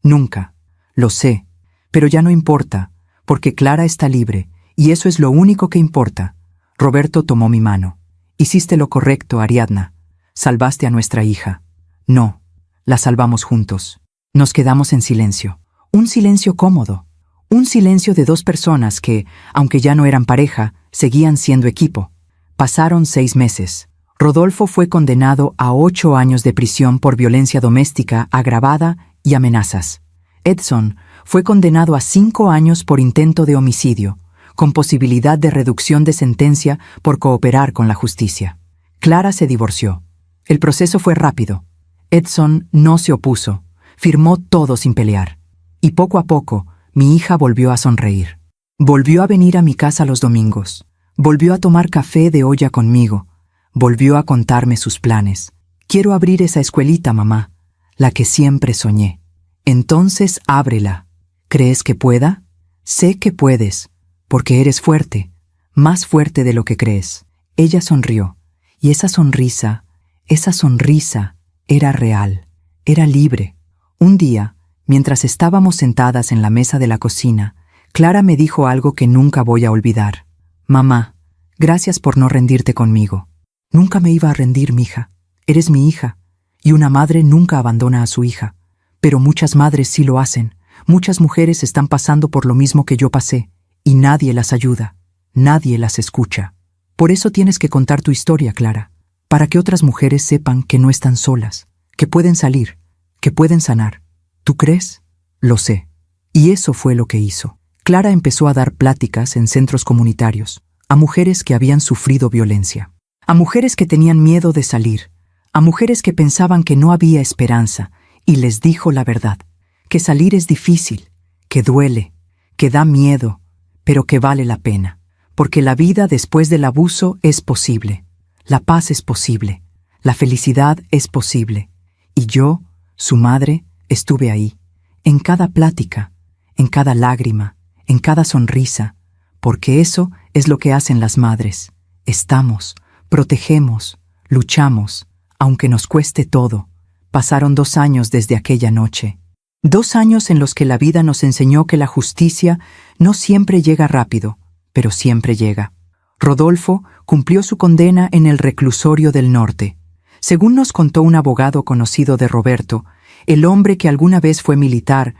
Nunca. Lo sé. Pero ya no importa, porque Clara está libre, y eso es lo único que importa». Roberto tomó mi mano. «Hiciste lo correcto, Ariadna. Salvaste a nuestra hija». «No. La salvamos juntos». Nos quedamos en silencio. Un silencio cómodo. Un silencio de 2 personas que, aunque ya no eran pareja, seguían siendo equipo. Pasaron 6 meses. Rodolfo fue condenado a 8 años de prisión por violencia doméstica agravada y amenazas. Edson fue condenado a 5 años por intento de homicidio, con posibilidad de reducción de sentencia por cooperar con la justicia. Clara se divorció. El proceso fue rápido. Edson no se opuso, firmó todo sin pelear. Y poco a poco, mi hija volvió a sonreír. Volvió a venir a mi casa los domingos. Volvió a tomar café de olla conmigo. Volvió a contarme sus planes. «Quiero abrir esa escuelita, mamá, la que siempre soñé». «Entonces ábrela. ¿Crees que pueda?» «Sé que puedes, porque eres fuerte, más fuerte de lo que crees». Ella sonrió, y esa sonrisa era real, era libre. Un día, mientras estábamos sentadas en la mesa de la cocina, Clara me dijo algo que nunca voy a olvidar. «Mamá, gracias por no rendirte conmigo». «Nunca me iba a rendir, mija. Eres mi hija, y una madre nunca abandona a su hija. Pero muchas madres sí lo hacen. Muchas mujeres están pasando por lo mismo que yo pasé, y nadie las ayuda, nadie las escucha. Por eso tienes que contar tu historia, Clara, para que otras mujeres sepan que no están solas, que pueden salir, que pueden sanar. ¿Tú crees?» «Lo sé». Y eso fue lo que hizo. Clara empezó a dar pláticas en centros comunitarios, a mujeres que habían sufrido violencia, a mujeres que tenían miedo de salir, a mujeres que pensaban que no había esperanza, y les dijo la verdad, que salir es difícil, que duele, que da miedo, pero que vale la pena, porque la vida después del abuso es posible, la paz es posible, la felicidad es posible. Y yo, su madre, estuve ahí, en cada plática, en cada lágrima, en cada sonrisa, porque eso es lo que hacen las madres. Estamos, protegemos, luchamos, aunque nos cueste todo. Pasaron 2 años desde aquella noche. 2 años en los que la vida nos enseñó que la justicia no siempre llega rápido, pero siempre llega. Rodolfo cumplió su condena en el reclusorio del norte. Según nos contó un abogado conocido de Roberto, el hombre que alguna vez fue militar,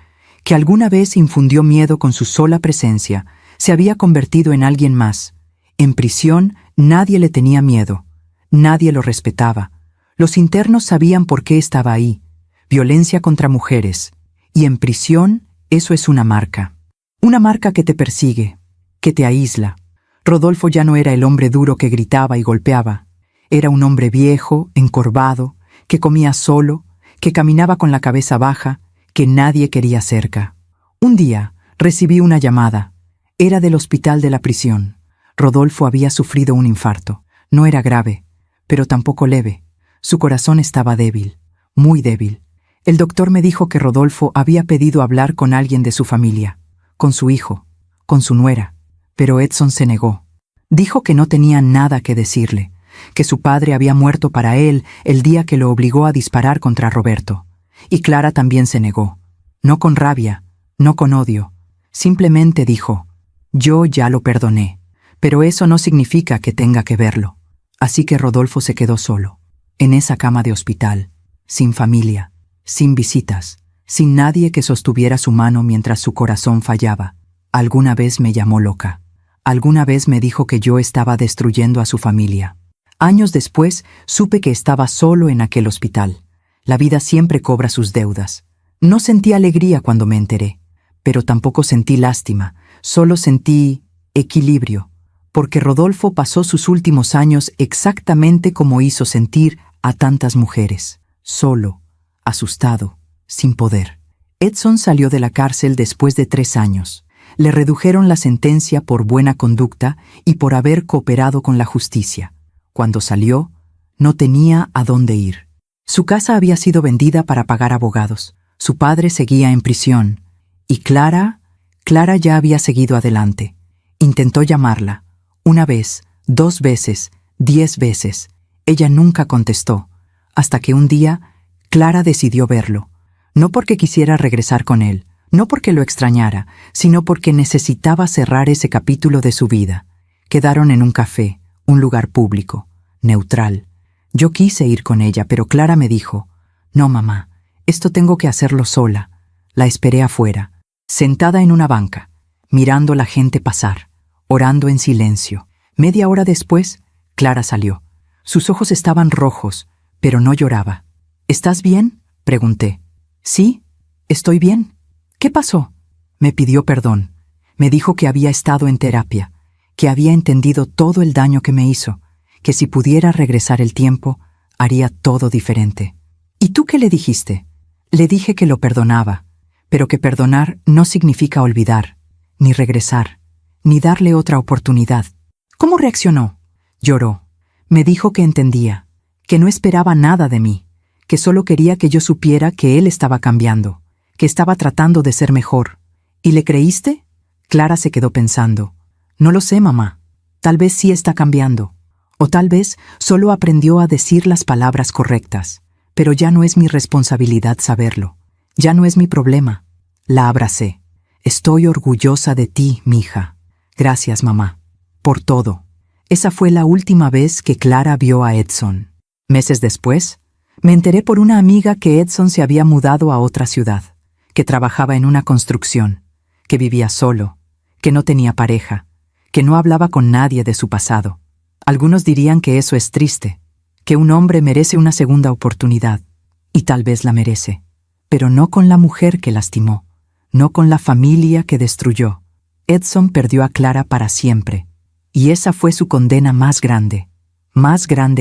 que alguna vez infundió miedo con su sola presencia, se había convertido en alguien más. En prisión nadie le tenía miedo, nadie lo respetaba. Los internos sabían por qué estaba ahí. Violencia contra mujeres. Y en prisión eso es una marca. Una marca que te persigue, que te aísla. Rodolfo ya no era el hombre duro que gritaba y golpeaba. Era un hombre viejo, encorvado, que comía solo, que caminaba con la cabeza baja, que nadie quería cerca. Un día recibí una llamada. Era del hospital de la prisión. Rodolfo había sufrido un infarto. No era grave, pero tampoco leve. Su corazón estaba débil, muy débil. El doctor me dijo que Rodolfo había pedido hablar con alguien de su familia, con su hijo, con su nuera, pero Edson se negó. Dijo que no tenía nada que decirle, que su padre había muerto para él el día que lo obligó a disparar contra Roberto. Y Clara también se negó, no con rabia, no con odio. Simplemente dijo, yo ya lo perdoné, pero eso no significa que tenga que verlo. Así que Rodolfo se quedó solo, en esa cama de hospital, sin familia, sin visitas, sin nadie que sostuviera su mano mientras su corazón fallaba. Alguna vez me llamó loca. Alguna vez me dijo que yo estaba destruyendo a su familia. Años después supe que estaba solo en aquel hospital. La vida siempre cobra sus deudas. No sentí alegría cuando me enteré, pero tampoco sentí lástima, solo sentí equilibrio, porque Rodolfo pasó sus últimos años exactamente como hizo sentir a tantas mujeres, solo, asustado, sin poder. Edson salió de la cárcel después de 3 años. Le redujeron la sentencia por buena conducta y por haber cooperado con la justicia. Cuando salió, no tenía a dónde ir. Su casa había sido vendida para pagar abogados. Su padre seguía en prisión. Y Clara ya había seguido adelante. Intentó llamarla. 1 vez, 2 veces, 10 veces. Ella nunca contestó. Hasta que un día, Clara decidió verlo. No porque quisiera regresar con él, no porque lo extrañara, sino porque necesitaba cerrar ese capítulo de su vida. Quedaron en un café, un lugar público, neutral. Yo quise ir con ella, pero Clara me dijo, no, mamá, esto tengo que hacerlo sola. La esperé afuera, sentada en una banca, mirando la gente pasar, orando en silencio. Media hora después, Clara salió. Sus ojos estaban rojos, pero no lloraba. ¿Estás bien?, pregunté. Sí, estoy bien. ¿Qué pasó? Me pidió perdón. Me dijo que había estado en terapia, que había entendido todo el daño que me hizo, que si pudiera regresar el tiempo, haría todo diferente. ¿Y tú qué le dijiste? Le dije que lo perdonaba, pero que perdonar no significa olvidar, ni regresar, ni darle otra oportunidad. ¿Cómo reaccionó? Lloró. Me dijo que entendía, que no esperaba nada de mí, que solo quería que yo supiera que él estaba cambiando, que estaba tratando de ser mejor. ¿Y le creíste? Clara se quedó pensando. No lo sé, mamá. Tal vez sí está cambiando. O tal vez solo aprendió a decir las palabras correctas. Pero ya no es mi responsabilidad saberlo. Ya no es mi problema. La abracé. Estoy orgullosa de ti, mija. Gracias, mamá. Por todo. Esa fue la última vez que Clara vio a Edson. Meses después, me enteré por una amiga que Edson se había mudado a otra ciudad, que trabajaba en una construcción, que vivía solo, que no tenía pareja, que no hablaba con nadie de su pasado. Algunos dirían que eso es triste, que un hombre merece una segunda oportunidad, y tal vez la merece, pero no con la mujer que lastimó, no con la familia que destruyó. Edson perdió a Clara para siempre, y esa fue su condena más grande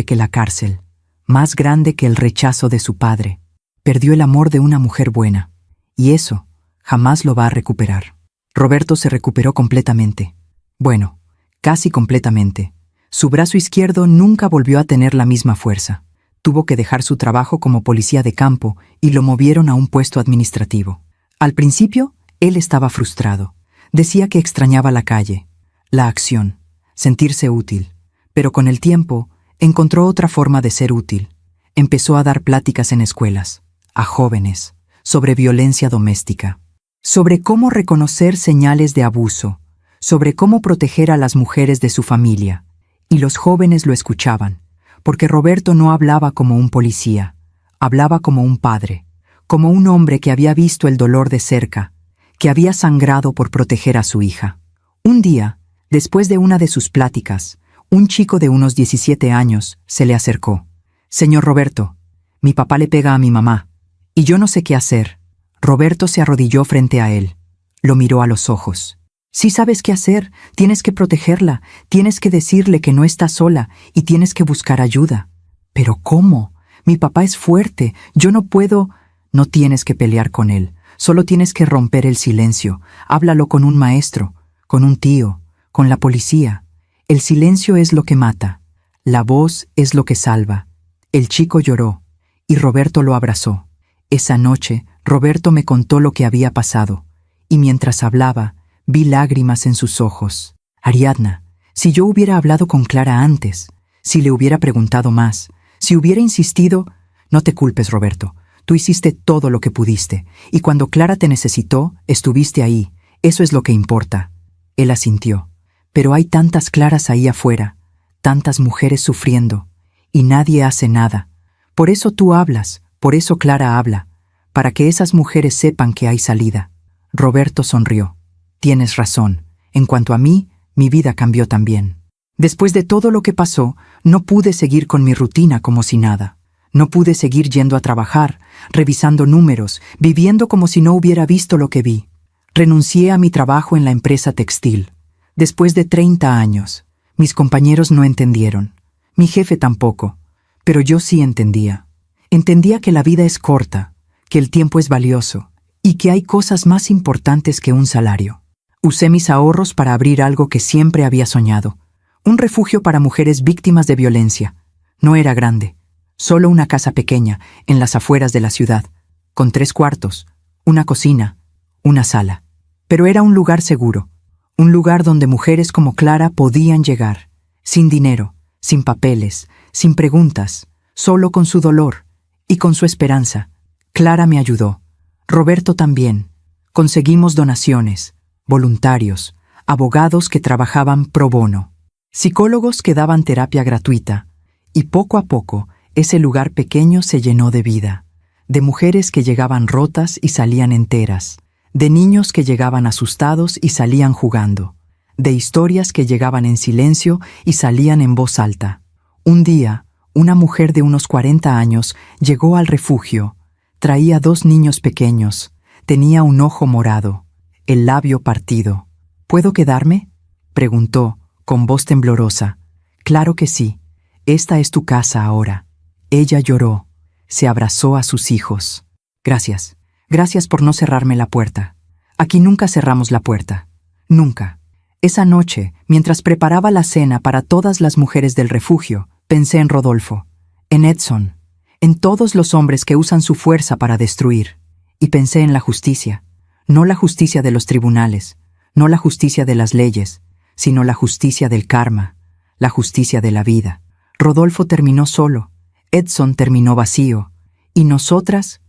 que la cárcel, más grande que el rechazo de su padre. Perdió el amor de una mujer buena, y eso jamás lo va a recuperar. Roberto se recuperó completamente. Bueno, casi completamente. Su brazo izquierdo nunca volvió a tener la misma fuerza. Tuvo que dejar su trabajo como policía de campo y lo movieron a un puesto administrativo. Al principio, él estaba frustrado. Decía que extrañaba la calle, la acción, sentirse útil. Pero con el tiempo, encontró otra forma de ser útil. Empezó a dar pláticas en escuelas, a jóvenes, sobre violencia doméstica, sobre cómo reconocer señales de abuso, sobre cómo proteger a las mujeres de su familia. Y los jóvenes lo escuchaban, porque Roberto no hablaba como un policía, hablaba como un padre, como un hombre que había visto el dolor de cerca, que había sangrado por proteger a su hija. Un día, después de una de sus pláticas, un chico de unos 17 años se le acercó. «Señor Roberto, mi papá le pega a mi mamá, y yo no sé qué hacer». Roberto se arrodilló frente a él. Lo miró a los ojos. «Sí sabes qué hacer, tienes que protegerla, tienes que decirle que no está sola y tienes que buscar ayuda». «¿Pero cómo? Mi papá es fuerte, yo no puedo». «No tienes que pelear con él, solo tienes que romper el silencio. Háblalo con un maestro, con un tío, con la policía. El silencio es lo que mata, la voz es lo que salva». El chico lloró, y Roberto lo abrazó. Esa noche, Roberto me contó lo que había pasado, y mientras hablaba, vi lágrimas en sus ojos. «Ariadna, si yo hubiera hablado con Clara antes, si le hubiera preguntado más, si hubiera insistido...» «No te culpes, Roberto. Tú hiciste todo lo que pudiste, y cuando Clara te necesitó, estuviste ahí. Eso es lo que importa». Él asintió. «Pero hay tantas Claras ahí afuera, tantas mujeres sufriendo, y nadie hace nada. Por eso tú hablas, por eso Clara habla, para que esas mujeres sepan que hay salida». Roberto sonrió. «Tienes razón. En cuanto a mí, mi vida cambió también. Después de todo lo que pasó, no pude seguir con mi rutina como si nada. No pude seguir yendo a trabajar, revisando números, viviendo como si no hubiera visto lo que vi. Renuncié a mi trabajo en la empresa textil. Después de 30 años, mis compañeros no entendieron. Mi jefe tampoco. Pero yo sí entendía. Entendía que la vida es corta, que el tiempo es valioso y que hay cosas más importantes que un salario. Usé mis ahorros para abrir algo que siempre había soñado. Un refugio para mujeres víctimas de violencia. No era grande. Solo una casa pequeña, en las afueras de la ciudad, con 3 cuartos, una cocina, una sala. Pero era un lugar seguro, un lugar donde mujeres como Clara podían llegar, sin dinero, sin papeles, sin preguntas, solo con su dolor y con su esperanza. Clara me ayudó. Roberto también. Conseguimos donaciones, voluntarios, abogados que trabajaban pro bono, psicólogos que daban terapia gratuita, y poco a poco, ese lugar pequeño se llenó de vida, de mujeres que llegaban rotas y salían enteras, de niños que llegaban asustados y salían jugando, de historias que llegaban en silencio y salían en voz alta. Un día, una mujer de unos 40 años llegó al refugio. Traía 2 niños pequeños, tenía un ojo morado, el labio partido. «¿Puedo quedarme?», preguntó, con voz temblorosa. «Claro que sí, esta es tu casa ahora». Ella lloró, se abrazó a sus hijos. «Gracias, gracias por no cerrarme la puerta. Aquí nunca cerramos la puerta, nunca». Esa noche, mientras preparaba la cena para todas las mujeres del refugio, pensé en Rodolfo, en Edson, en todos los hombres que usan su fuerza para destruir. Y pensé en la justicia, no la justicia de los tribunales, no la justicia de las leyes, sino la justicia del karma, la justicia de la vida. Rodolfo terminó solo, Edson terminó vacío, y nosotras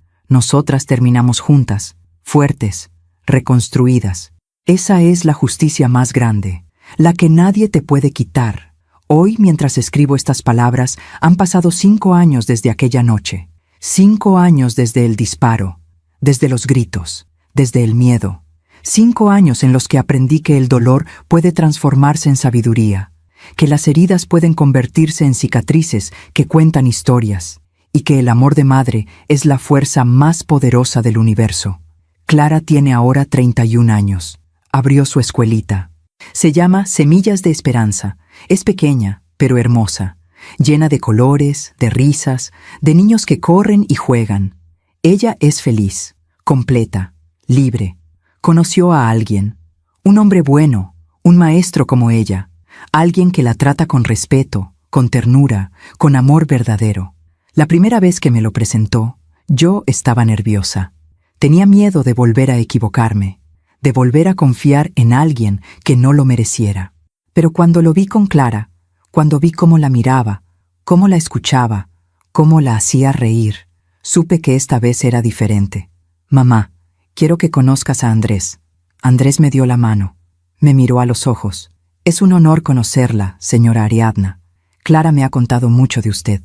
terminamos juntas, fuertes, reconstruidas. Esa es la justicia más grande, la que nadie te puede quitar. Hoy, mientras escribo estas palabras, han pasado 5 años desde aquella noche. 5 años desde el disparo, desde los gritos, desde el miedo. 5 años en los que aprendí que el dolor puede transformarse en sabiduría, que las heridas pueden convertirse en cicatrices que cuentan historias, y que el amor de madre es la fuerza más poderosa del universo. Clara tiene ahora 31 años. Abrió su escuelita. Se llama Semillas de Esperanza. Es pequeña, pero hermosa, llena de colores, de risas, de niños que corren y juegan. Ella es feliz, completa, libre. Conoció a alguien, un hombre bueno, un maestro como ella. alguien que la trata con respeto, con ternura, con amor verdadero. La primera vez que me lo presentó, yo estaba nerviosa. Tenía miedo de volver a equivocarme, de volver a confiar en alguien que no lo mereciera. Pero cuando lo vi con Clara, cuando vi cómo la miraba, cómo la escuchaba, cómo la hacía reír, supe que esta vez era diferente. Mamá, quiero que conozcas a Andrés. Andrés me dio la mano. Me miró a los ojos. Es un honor conocerla, señora Ariadna. Clara me ha contado mucho de usted,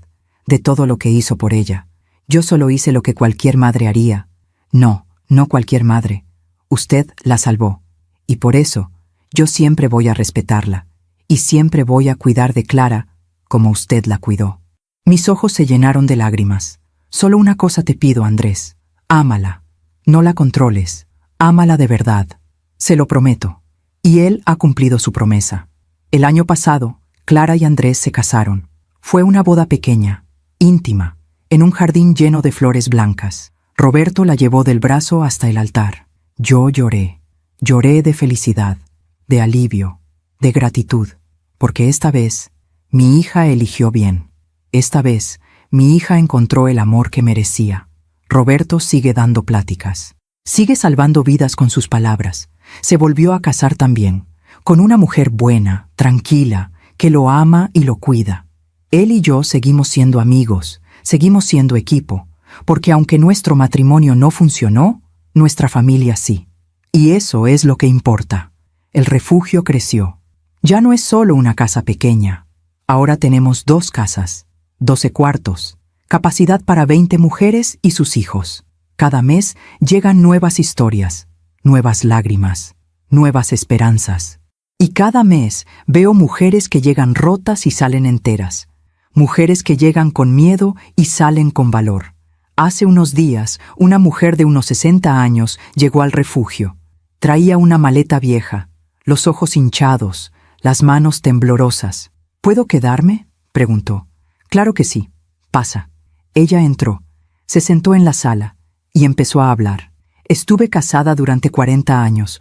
de todo lo que hizo por ella. Yo solo hice lo que cualquier madre haría. No, no cualquier madre. Usted la salvó. Y por eso, yo siempre voy a respetarla. Y siempre voy a cuidar de Clara como usted la cuidó. Mis ojos se llenaron de lágrimas. Solo una cosa te pido, Andrés. Ámala. No la controles. Ámala de verdad. Se lo prometo. Y él ha cumplido su promesa. El año pasado, Clara y Andrés se casaron. Fue una boda pequeña, íntima, en un jardín lleno de flores blancas. Roberto la llevó del brazo hasta el altar. Yo lloré. Lloré de felicidad, de alivio, de gratitud, porque esta vez mi hija eligió bien. Esta vez mi hija encontró el amor que merecía. Roberto sigue dando pláticas. Sigue salvando vidas con sus palabras. Se volvió a casar también, con una mujer buena, tranquila, que lo ama y lo cuida. Él y yo seguimos siendo amigos, seguimos siendo equipo, porque aunque nuestro matrimonio no funcionó, nuestra familia sí. Y eso es lo que importa. El refugio creció. Ya no es solo una casa pequeña. Ahora tenemos 2 casas, 12 cuartos, capacidad para 20 mujeres y sus hijos. Cada mes llegan nuevas historias, nuevas lágrimas, nuevas esperanzas. Y cada mes veo mujeres que llegan rotas y salen enteras. Mujeres que llegan con miedo y salen con valor. Hace unos días, una mujer de unos 60 años llegó al refugio. Traía una maleta vieja, los ojos hinchados, las manos temblorosas. ¿Puedo quedarme?, preguntó. Claro que sí. Pasa. Ella entró, se sentó en la sala y empezó a hablar. Estuve casada durante 40 años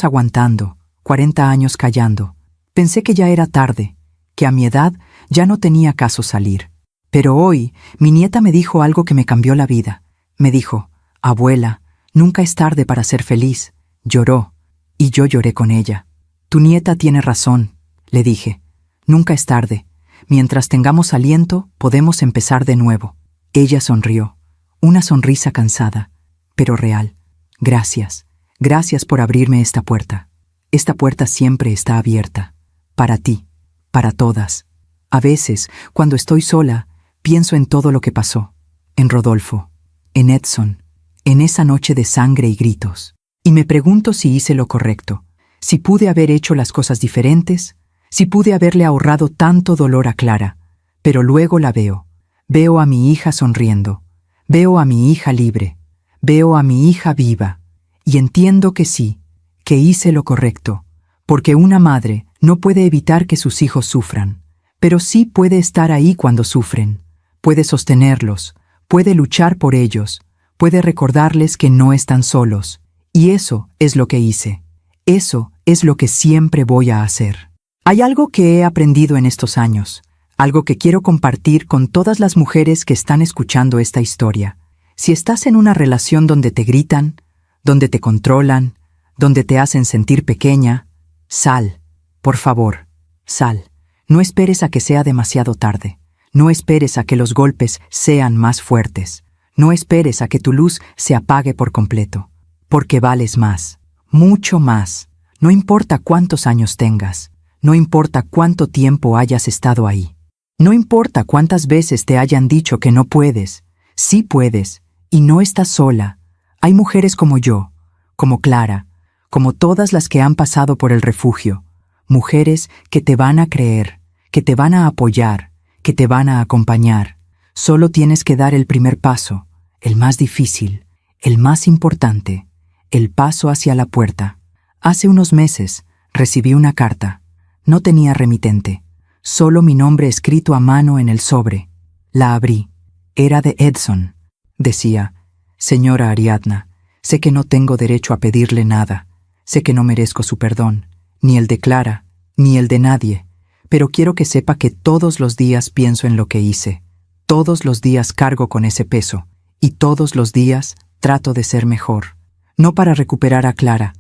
aguantando, 40 años callando. Pensé que ya era tarde, que a mi edad ya no tenía caso salir. Pero hoy mi nieta me dijo algo que me cambió la vida. Me dijo, abuela, nunca es tarde para ser feliz. Lloró, y yo lloré con ella. Tu nieta tiene razón, le dije. Nunca es tarde. Mientras tengamos aliento, podemos empezar de nuevo. Ella sonrió, una sonrisa cansada, pero real. Gracias, gracias por abrirme esta puerta. Esta puerta siempre está abierta. Para ti, para todas. A veces, cuando estoy sola, pienso en todo lo que pasó. En Rodolfo, en Edson, en esa noche de sangre y gritos. Y me pregunto si hice lo correcto, si pude haber hecho las cosas diferentes, si pude haberle ahorrado tanto dolor a Clara. Pero luego la veo. Veo a mi hija sonriendo. Veo a mi hija libre. Veo a mi hija viva. Y entiendo que sí, que hice lo correcto, porque una madre no puede evitar que sus hijos sufran, pero sí puede estar ahí cuando sufren, puede sostenerlos, puede luchar por ellos, puede recordarles que no están solos. Y eso es lo que hice. Eso es lo que siempre voy a hacer. Hay algo que he aprendido en estos años, algo que quiero compartir con todas las mujeres que están escuchando esta historia. Si estás en una relación donde te gritan, donde te controlan, donde te hacen sentir pequeña, sal, por favor, sal. No esperes a que sea demasiado tarde. No esperes a que los golpes sean más fuertes. No esperes a que tu luz se apague por completo. Porque vales más, mucho más. No importa cuántos años tengas. No importa cuánto tiempo hayas estado ahí. No importa cuántas veces te hayan dicho que no puedes. Sí puedes, y no estás sola. Hay mujeres como yo, como Clara, como todas las que han pasado por el refugio. Mujeres que te van a creer, que te van a apoyar, que te van a acompañar. Solo tienes que dar el primer paso, el más difícil, el más importante, el paso hacia la puerta. Hace unos meses recibí una carta. No tenía remitente, solo mi nombre escrito a mano en el sobre. La abrí. Era de Edson. Decía, señora Ariadna, sé que no tengo derecho a pedirle nada. Sé que no merezco su perdón, ni el de Clara, ni el de nadie, pero quiero que sepa que todos los días pienso en lo que hice, todos los días cargo con ese peso, y todos los días trato de ser mejor. No para recuperar a Clara,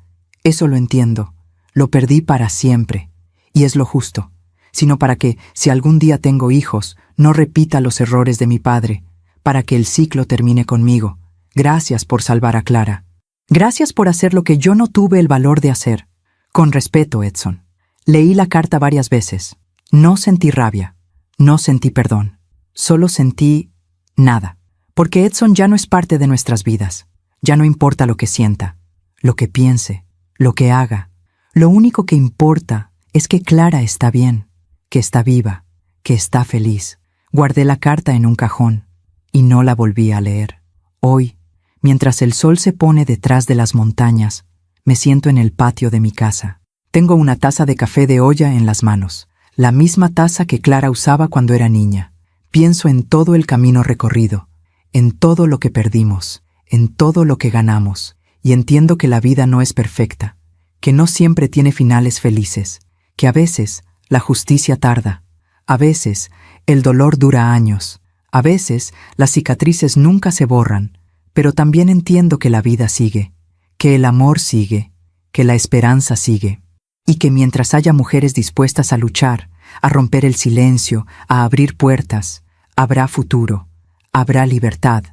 eso lo entiendo, lo perdí para siempre, y es lo justo, sino para que, si algún día tengo hijos, no repita los errores de mi padre, para que el ciclo termine conmigo. Gracias por salvar a Clara. Gracias por hacer lo que yo no tuve el valor de hacer. Con respeto, Edson. Leí la carta varias veces. No sentí rabia, no sentí perdón, solo sentí nada. Porque Edson ya no es parte de nuestras vidas. Ya no importa lo que sienta, lo que piense, lo que haga. Lo único que importa es que Clara está bien, que está viva, que está feliz. Guardé la carta en un cajón y no la volví a leer. Hoy, mientras el sol se pone detrás de las montañas, me siento en el patio de mi casa. Tengo una taza de café de olla en las manos, la misma taza que Clara usaba cuando era niña. Pienso en todo el camino recorrido, en todo lo que perdimos, en todo lo que ganamos, y entiendo que la vida no es perfecta, que no siempre tiene finales felices, que a veces la justicia tarda, a veces el dolor dura años, a veces las cicatrices nunca se borran, pero también entiendo que la vida sigue, que el amor sigue, que la esperanza sigue, y que mientras haya mujeres dispuestas a luchar, a romper el silencio, a abrir puertas, habrá futuro, habrá libertad,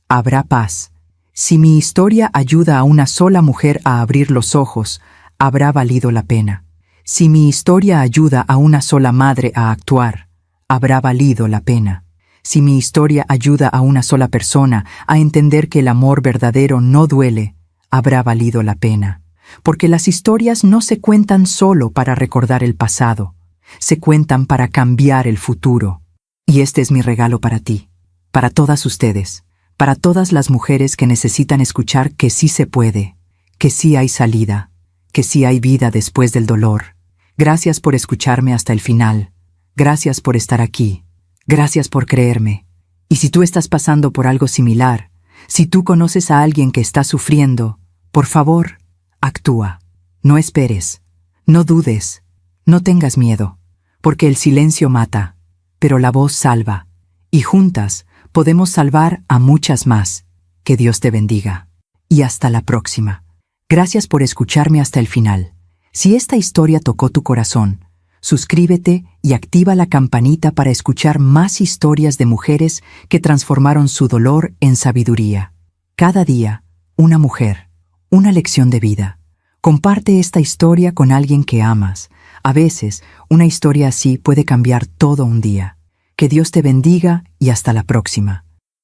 habrá paz. Si mi historia ayuda a una sola mujer a abrir los ojos, habrá valido la pena. Si mi historia ayuda a una sola madre a actuar, habrá valido la pena. Si mi historia ayuda a una sola persona a entender que el amor verdadero no duele, habrá valido la pena. Porque las historias no se cuentan solo para recordar el pasado, se cuentan para cambiar el futuro. Y este es mi regalo para ti, para todas ustedes, para todas las mujeres que necesitan escuchar que sí se puede, que sí hay salida, que sí hay vida después del dolor. Gracias por escucharme hasta el final. Gracias por estar aquí. Gracias por creerme. Y si tú estás pasando por algo similar, si tú conoces a alguien que está sufriendo, por favor, actúa. No esperes. No dudes. No tengas miedo. Porque el silencio mata, pero la voz salva. Y juntas podemos salvar a muchas más. Que Dios te bendiga. Y hasta la próxima. Gracias por escucharme hasta el final. Si esta historia tocó tu corazón, suscríbete y activa la campanita para escuchar más historias de mujeres que transformaron su dolor en sabiduría. Cada día, una mujer, una lección de vida. Comparte esta historia con alguien que amas. A veces, una historia así puede cambiar todo un día. Que Dios te bendiga y hasta la próxima.